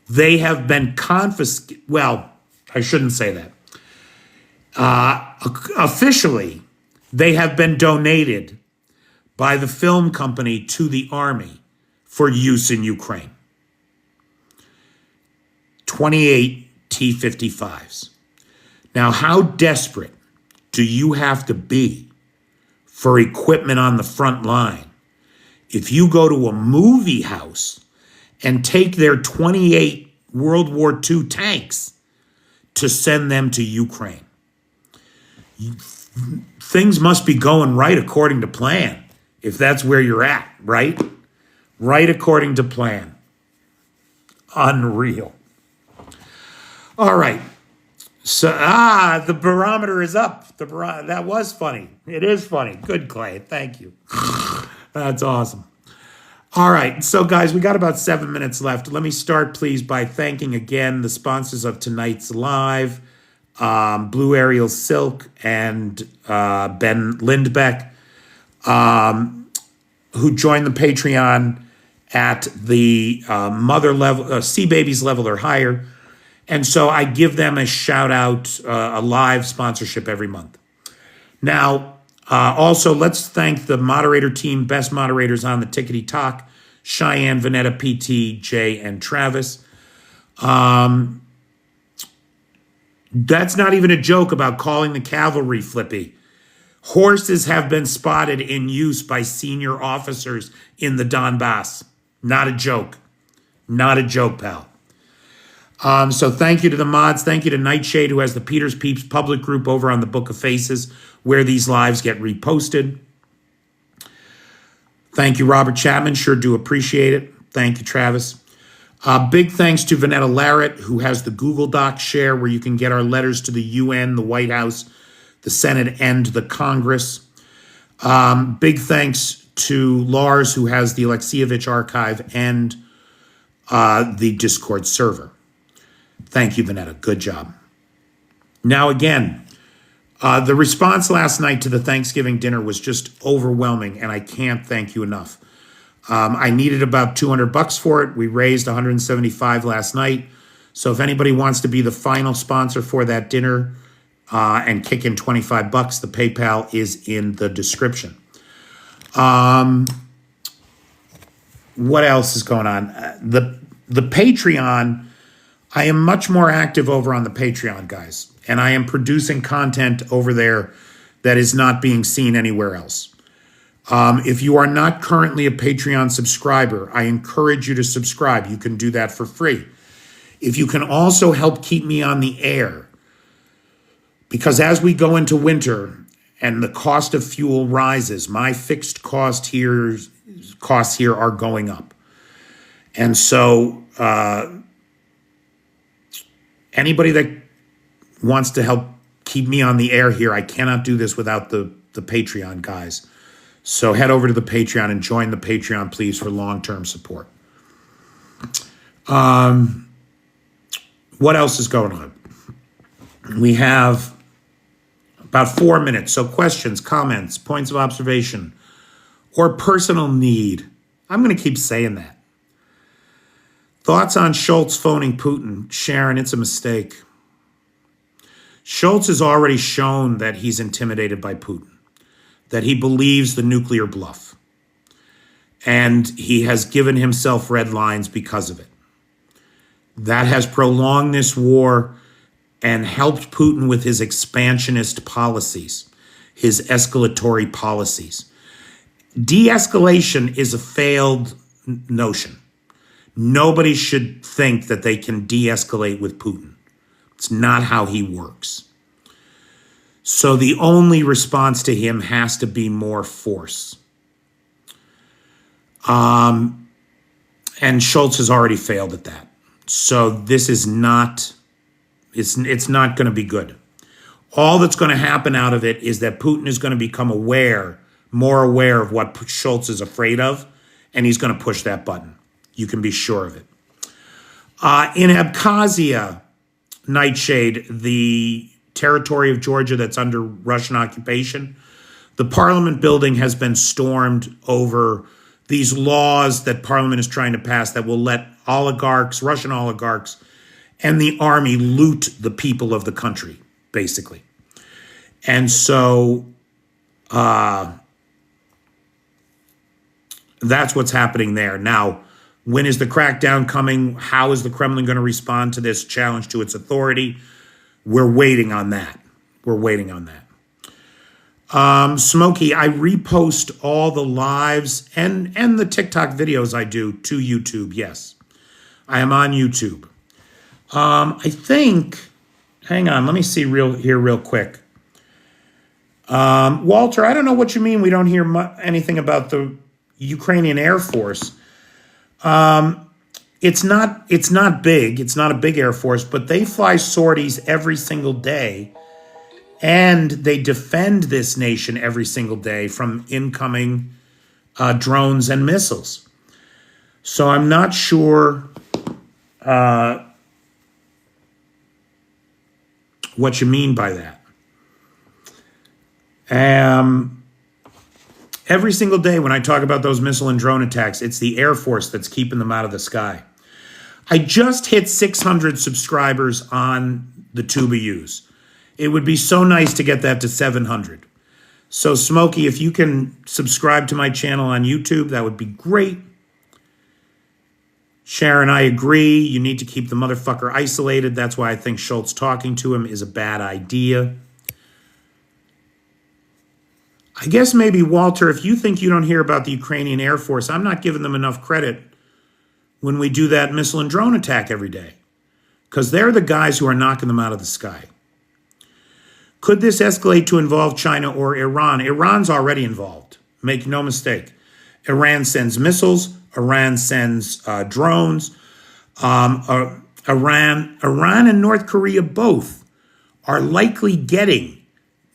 They have been confiscated. Well, I shouldn't say that. Officially, they have been donated by the film company to the army for use in Ukraine. 28 T-55s. Now, how desperate do you have to be for equipment on the front line if you go to a movie house and take their 28 World War II tanks to send them to Ukraine? Things must be going right according to plan, if that's where you're at, right? Right according to plan. Unreal. All right. So, the barometer is up. That was funny. It is funny. Good, Clay. Thank you. That's awesome. All right. So, guys, we got about 7 minutes left. Let me start, please, by thanking again the sponsors of tonight's live, Blue Ariel Silk and Ben Lindbeck, who joined the Patreon at the mother level, Sea Babies level or higher. And so I give them a shout out, a live sponsorship every month. Now, also, let's thank the moderator team, best moderators on the Tickety Talk, Cheyenne, Vanetta, PT, Jay, and Travis. That's not even a joke about calling the cavalry flippy. Horses have been spotted in use by senior officers in the Donbass. Not a joke. Not a joke, pal. So thank you to the mods. Thank you to Nightshade, who has the Peter's Peeps public group over on the Book of Faces, where these lives get reposted. Thank you, Robert Chapman. Sure do appreciate it. Thank you, Travis. Big thanks to Vanetta Larrett, who has the Google Doc share where you can get our letters to the UN, the White House, the Senate, and the Congress. Big thanks to Lars, who has the Alexievich archive and the Discord server. Thank you, Vanetta. Good job. Now, again, the response last night to the Thanksgiving dinner was just overwhelming, and I can't thank you enough. I needed about $200 for it. We raised $175 last night. So if anybody wants to be the final sponsor for that dinner and kick in $25, the PayPal is in the description. What else is going on? The Patreon, I am much more active over on the Patreon, guys, and I am producing content over there that is not being seen anywhere else. If you are not currently a Patreon subscriber, I encourage you to subscribe. You can do that for free. If you can also help keep me on the air, because as we go into winter and the cost of fuel rises, my fixed costs here are going up. And so anybody that wants to help keep me on the air here, I cannot do this without the Patreon guys. So head over to the Patreon and join the Patreon, please, for long-term support. What else is going on? We have about 4 minutes. So questions, comments, points of observation, or personal need. I'm going to keep saying that. Thoughts on Schultz phoning Putin? Sharon, it's a mistake. Schultz has already shown that he's intimidated by Putin, that he believes the nuclear bluff, and he has given himself red lines because of it. That has prolonged this war and helped Putin with his expansionist policies, his escalatory policies. De-escalation is a failed notion. Nobody should think that they can de-escalate with Putin. It's not how he works. So the only response to him has to be more force. And Schultz has already failed at that. So this is not, it's not going to be good. All that's going to happen out of it is that Putin is going to become more aware of what Schultz is afraid of, and he's going to push that button. You can be sure of it. In Abkhazia, Nightshade, the territory of Georgia that's under Russian occupation, the Parliament building has been stormed over these laws that Parliament is trying to pass that will let oligarchs, Russian oligarchs, and the army loot the people of the country, basically. And so that's what's happening there. Now, when is the crackdown coming? How is the Kremlin going to respond to this challenge to its authority? We're waiting on that. We're waiting on that. Smokey, I repost all the lives and the TikTok videos I do to YouTube. Yes, I am on YouTube. I think, hang on, let me see real quick. Walter, I don't know what you mean we don't hear anything about the Ukrainian Air Force. It's not big. It's not a big Air Force, but they fly sorties every single day. And they defend this nation every single day from incoming drones and missiles. So I'm not sure what you mean by that. Every single day when I talk about those missile and drone attacks, it's the Air Force that's keeping them out of the sky. I just hit 600 subscribers on the Tuba Use. It would be so nice to get that to 700. So, Smokey, if you can subscribe to my channel on YouTube, that would be great. Sharon, I agree. You need to keep the motherfucker isolated. That's why I think Schultz talking to him is a bad idea. I guess maybe, Walter, if you think you don't hear about the Ukrainian Air Force, I'm not giving them enough credit when we do that missile and drone attack every day. Because they're the guys who are knocking them out of the sky. Could this escalate to involve China or Iran? Iran's already involved. Make no mistake. Iran sends missiles. Iran sends drones. Iran and North Korea both are likely getting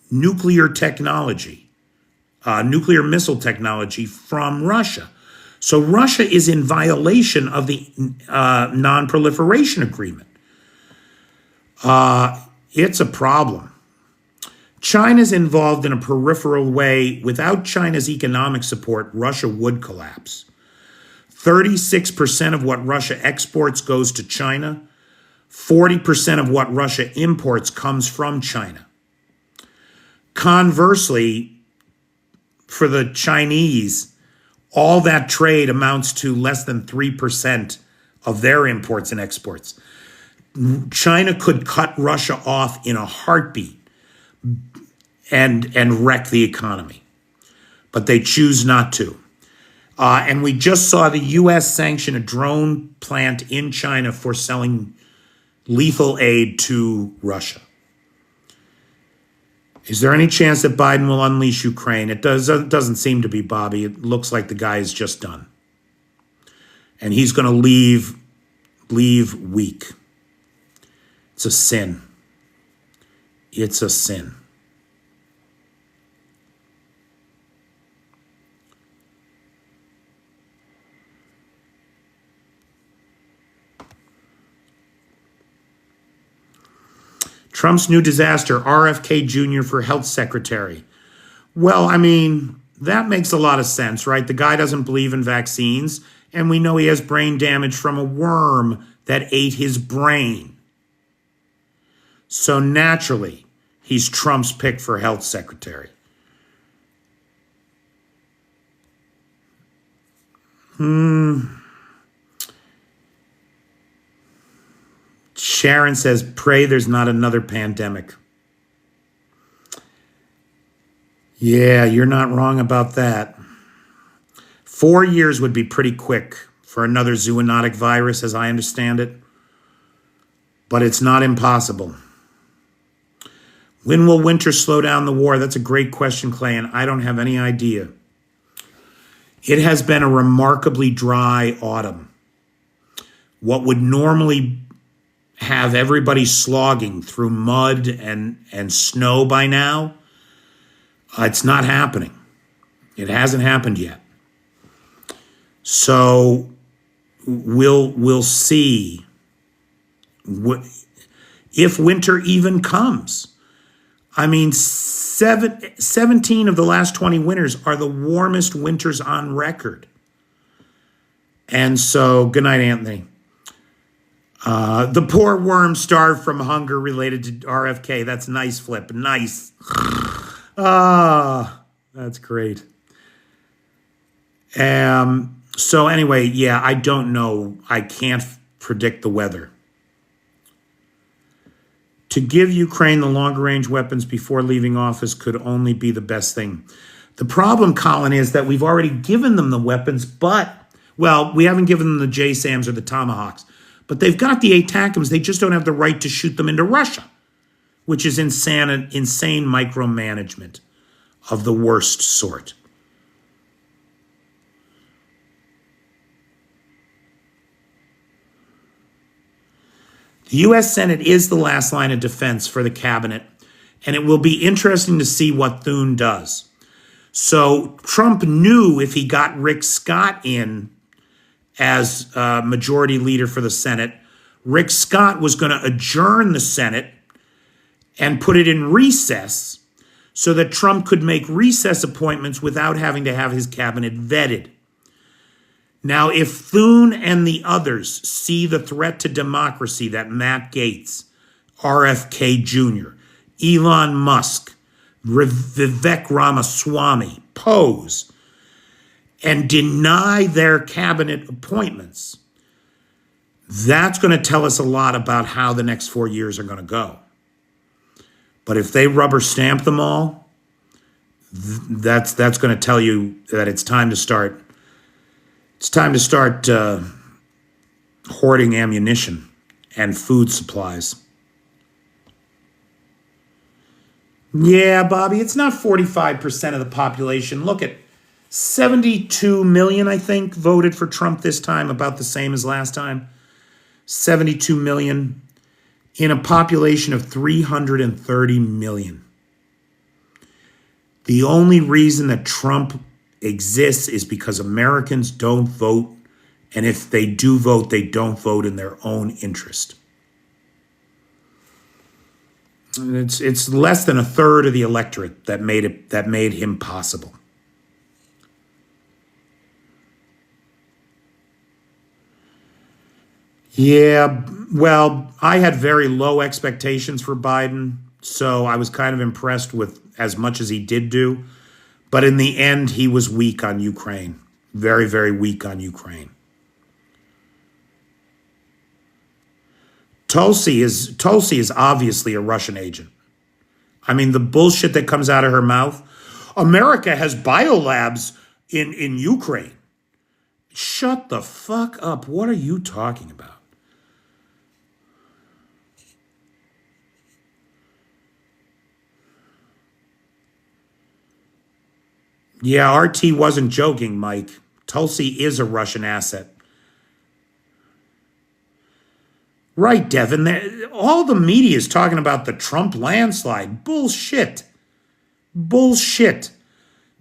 nuclear technology, nuclear missile technology from Russia. So Russia is in violation of the non-proliferation agreement. It's a problem. China's involved in a peripheral way. Without China's economic support, Russia would collapse. 36% of what Russia exports goes to China. 40% of what Russia imports comes from China. Conversely, for the Chinese, all that trade amounts to less than 3% of their imports and exports. China could cut Russia off in a heartbeat and wreck the economy. But they choose not to. And we just saw the U.S. sanction a drone plant in China for selling lethal aid to Russia. Is there any chance that Biden will unleash Ukraine? It doesn't seem to be, Bobby. It looks like the guy is just done. And he's going to leave weak. It's a sin. It's a sin. Trump's new disaster, RFK Jr. for health secretary. Well, I mean, that makes a lot of sense, right? The guy doesn't believe in vaccines, and we know he has brain damage from a worm that ate his brain. So naturally, he's Trump's pick for health secretary. Sharon says, pray there's not another pandemic. Yeah, you're not wrong about that. 4 years would be pretty quick for another zoonotic virus, as I understand it. But it's not impossible. When will winter slow down the war? That's a great question, Clay, and I don't have any idea. It has been a remarkably dry autumn. What would normally have everybody slogging through mud and snow by now, it's not happening. It hasn't happened yet. So we'll see if winter even comes. I mean, 17 of the last 20 winters are the warmest winters on record. And so, good night, Anthony. The poor worm starved from hunger related to RFK. That's nice, Flip. Nice. That's great. So anyway, yeah, I don't know. I can't predict the weather. To give Ukraine the longer range weapons before leaving office could only be the best thing. The problem, Colin, is that we've already given them the weapons, but, well, we haven't given them the JSAMs or the Tomahawks, but they've got the ATACMS. They just don't have the right to shoot them into Russia, which is insane micromanagement of the worst sort. The U.S. Senate is the last line of defense for the cabinet, and it will be interesting to see what Thune does. So Trump knew if he got Rick Scott in as majority leader for the Senate, Rick Scott was going to adjourn the Senate and put it in recess so that Trump could make recess appointments without having to have his cabinet vetted. Now, if Thune and the others see the threat to democracy that Matt Gaetz, RFK Jr., Elon Musk, Vivek Ramaswamy pose and deny their cabinet appointments, that's going to tell us a lot about how the next 4 years are going to go. But if they rubber stamp them all, that's going to tell you that it's time to start. It's time to start hoarding ammunition and food supplies. Yeah, Bobby, it's not 45% of the population. Look at 72 million, I think, voted for Trump this time, about the same as last time. 72 million in a population of 330 million. The only reason that Trump exists is because Americans don't vote, and if they do vote, they don't vote in their own interest. It's less than a third of the electorate that made him possible. Yeah, well, I had very low expectations for Biden, so I was kind of impressed with as much as he did do. But in the end, he was weak on Ukraine. Very, very weak on Ukraine. Tulsi is obviously a Russian agent. I mean, the bullshit that comes out of her mouth. America has biolabs in Ukraine. Shut the fuck up. What are you talking about? Yeah, RT wasn't joking, Mike. Tulsi is a Russian asset. Right, Devin. All the media is talking about the Trump landslide. Bullshit. Bullshit.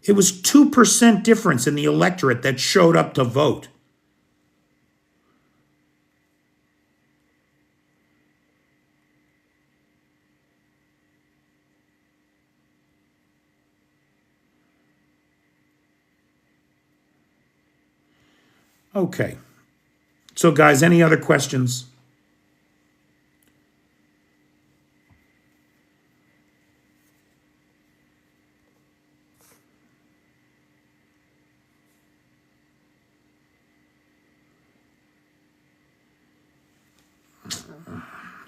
It was 2% difference in the electorate that showed up to vote. Okay. So, guys, any other questions?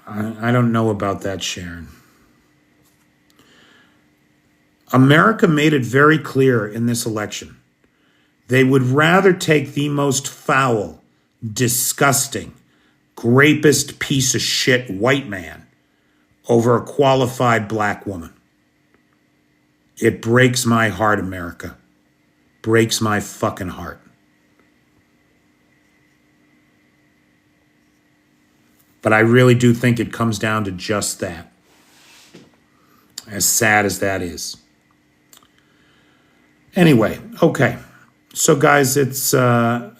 I don't know about that, Sharon. America made it very clear in this election. They would rather take the most foul, disgusting, rapist piece of shit white man over a qualified black woman. It breaks my heart, America. Breaks my fucking heart. But I really do think it comes down to just that. As sad as that is. Anyway, okay. So guys, it's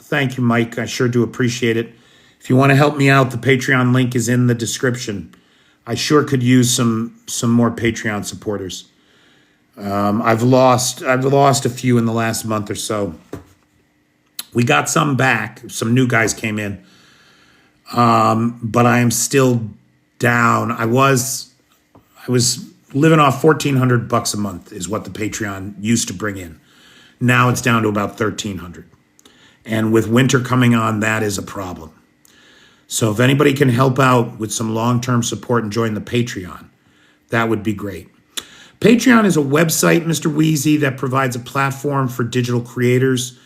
Thank you, Mike. I sure do appreciate it. If you want to help me out, the Patreon link is in the description. I sure could use some more Patreon supporters. I've lost a few in the last month or so. We got some back. Some new guys came in, but I am still down. I was living off $1,400 a month is what the Patreon used to bring in. Now it's down to about $1,300, and with winter coming on, that is a problem. So if anybody can help out with some long-term support and join the Patreon, that would be great. Patreon is a website, Mr. Wheezy, that provides a platform for digital creators.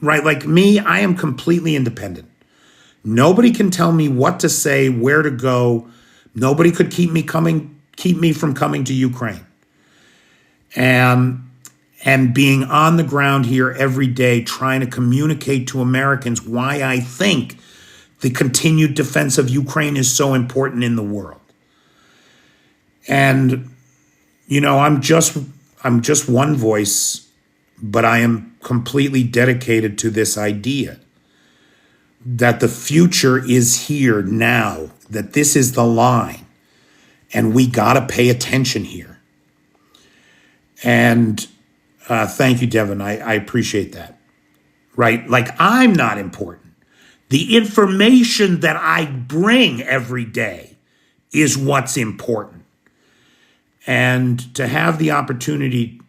Right, like me, I am completely independent. Nobody can tell me what to say, where to go. Nobody could keep me from coming to Ukraine. And being on the ground here every day, trying to communicate to Americans why I think the continued defense of Ukraine is so important in the world. And, you know, I'm just one voice, but I am completely dedicated to this idea that the future is here now, that this is the line, and we got to pay attention here. And thank you, Devin. I appreciate that. Right? Like, I'm not important. The information that I bring every day is what's important. And to have the opportunity,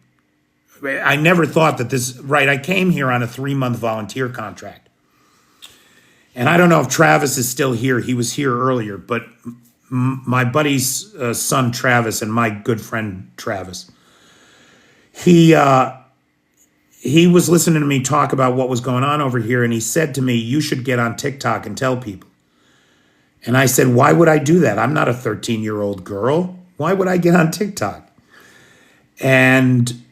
I never thought that this, right, I came here on a 3-month volunteer contract. And I don't know if Travis is still here. He was here earlier, but my buddy's son, Travis, and my good friend, Travis, he was listening to me talk about what was going on over here, and he said to me, you should get on TikTok and tell people. And I said, why would I do that? I'm not a 13-year-old girl. Why would I get on TikTok? And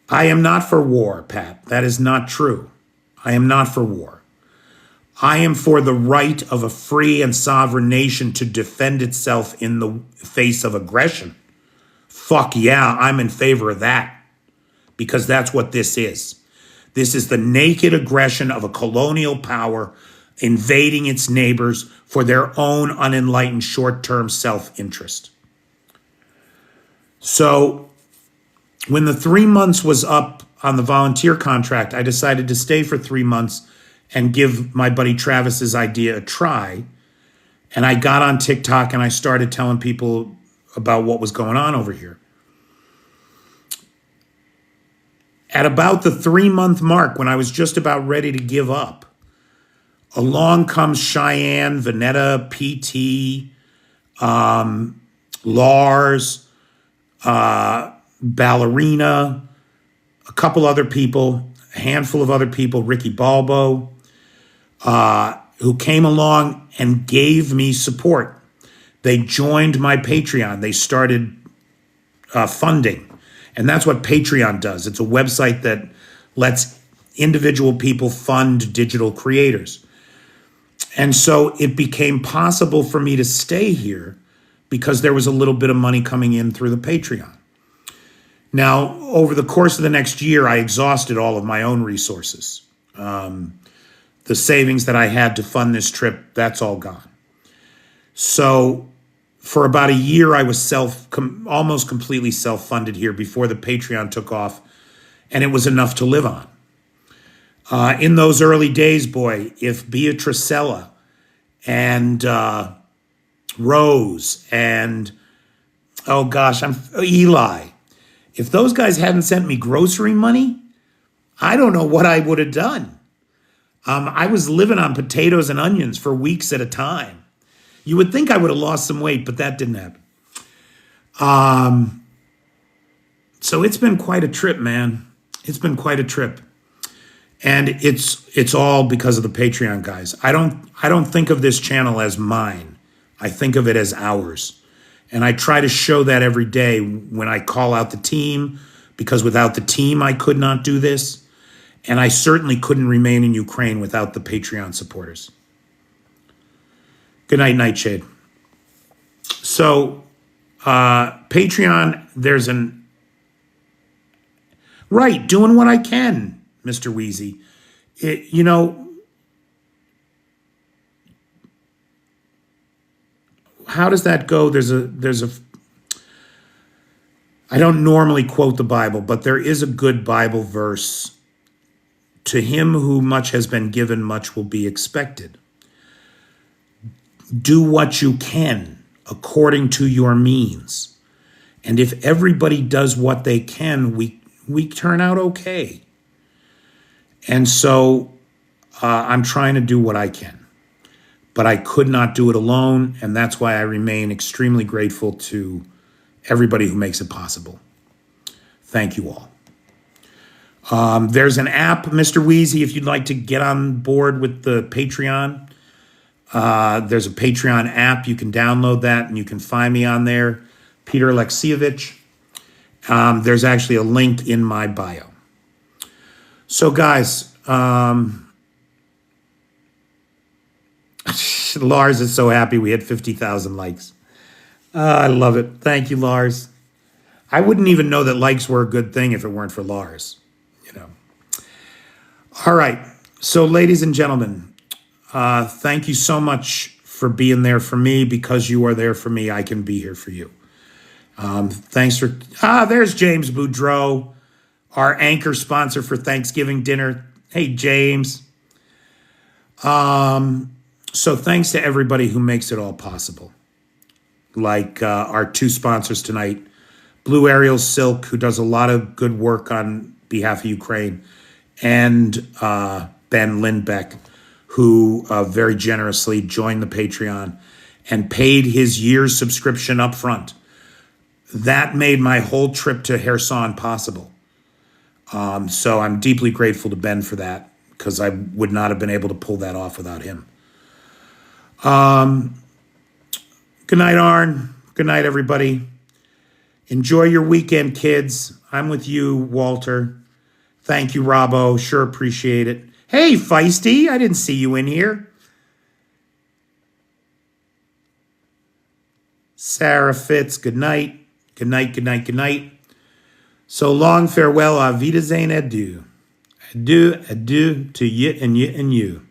I am not for war, Pat. That is not true. I am not for war. I am for the right of a free and sovereign nation to defend itself in the face of aggression. Fuck yeah, I'm in favor of that. Because that's what this is. This is the naked aggression of a colonial power invading its neighbors for their own unenlightened short-term self-interest. So when the 3 months was up on the volunteer contract, I decided to stay for 3 months and give my buddy Travis's idea a try. And I got on TikTok and I started telling people about what was going on over here. At about the 3-month mark, when I was just about ready to give up, along comes Cheyenne, Vanetta, PT, Lars, Ballerina, a couple other people, a handful of other people, Ricky Balbo, who came along and gave me support. They joined my Patreon. They started funding. And that's what Patreon does. It's a website that lets individual people fund digital creators. And so it became possible for me to stay here because there was a little bit of money coming in through the Patreon. Now, over the course of the next year, I exhausted all of my own resources. The savings that I had to fund this trip, that's all gone. So for about a year, I was almost completely self-funded here before the Patreon took off, and it was enough to live on. In those early days, boy, if Beatricella and Rose and, oh gosh, Eli, if those guys hadn't sent me grocery money, I don't know what I would have done. I was living on potatoes and onions for weeks at a time. You would think I would have lost some weight, but that didn't happen. So it's been quite a trip, man. It's been quite a trip. And it's all because of the Patreon guys. I don't think of this channel as mine. I think of it as ours. And I try to show that every day when I call out the team, because without the team, I could not do this. And I certainly couldn't remain in Ukraine without the Patreon supporters. Good night, Nightshade. So, Patreon, there's right, doing what I can. Mr. Wheezy. You know, how does that go? I don't normally quote the Bible, but there is a good Bible verse. To him who much has been given, much will be expected. Do what you can according to your means. And if everybody does what they can, we turn out okay. And so I'm trying to do what I can. But I could not do it alone, and that's why I remain extremely grateful to everybody who makes it possible. Thank you all. There's an app, Mr. Wheezy, if you'd like to get on board with the Patreon. There's a Patreon app. You can download that, and you can find me on there, Peter Alexievich. There's actually a link in my bio. So, guys, Lars is so happy we had 50,000 likes. I love it. Thank you, Lars. I wouldn't even know that likes were a good thing if it weren't for Lars. All right. So, ladies and gentlemen, thank you so much for being there for me. Because you are there for me, I can be here for you. Thanks for... there's James Boudreau, our anchor sponsor for Thanksgiving dinner. Hey, James. So thanks to everybody who makes it all possible. Like our two sponsors tonight, Blue Ariel Silk, who does a lot of good work on behalf of Ukraine, and Ben Lindbeck, who very generously joined the Patreon and paid his year's subscription up front. That made my whole trip to Kherson possible. So I'm deeply grateful to Ben for that, because I would not have been able to pull that off without him. Good night, Arn. Good night, everybody. Enjoy your weekend, kids. I'm with you, Walter. Thank you, Robbo. Sure appreciate it. Hey, Feisty. I didn't see you in here. Sarah Fitz, good night. Good night, good night, good night. So long, farewell, auf Wiedersehen, adieu. Adieu, adieu to you and you and you.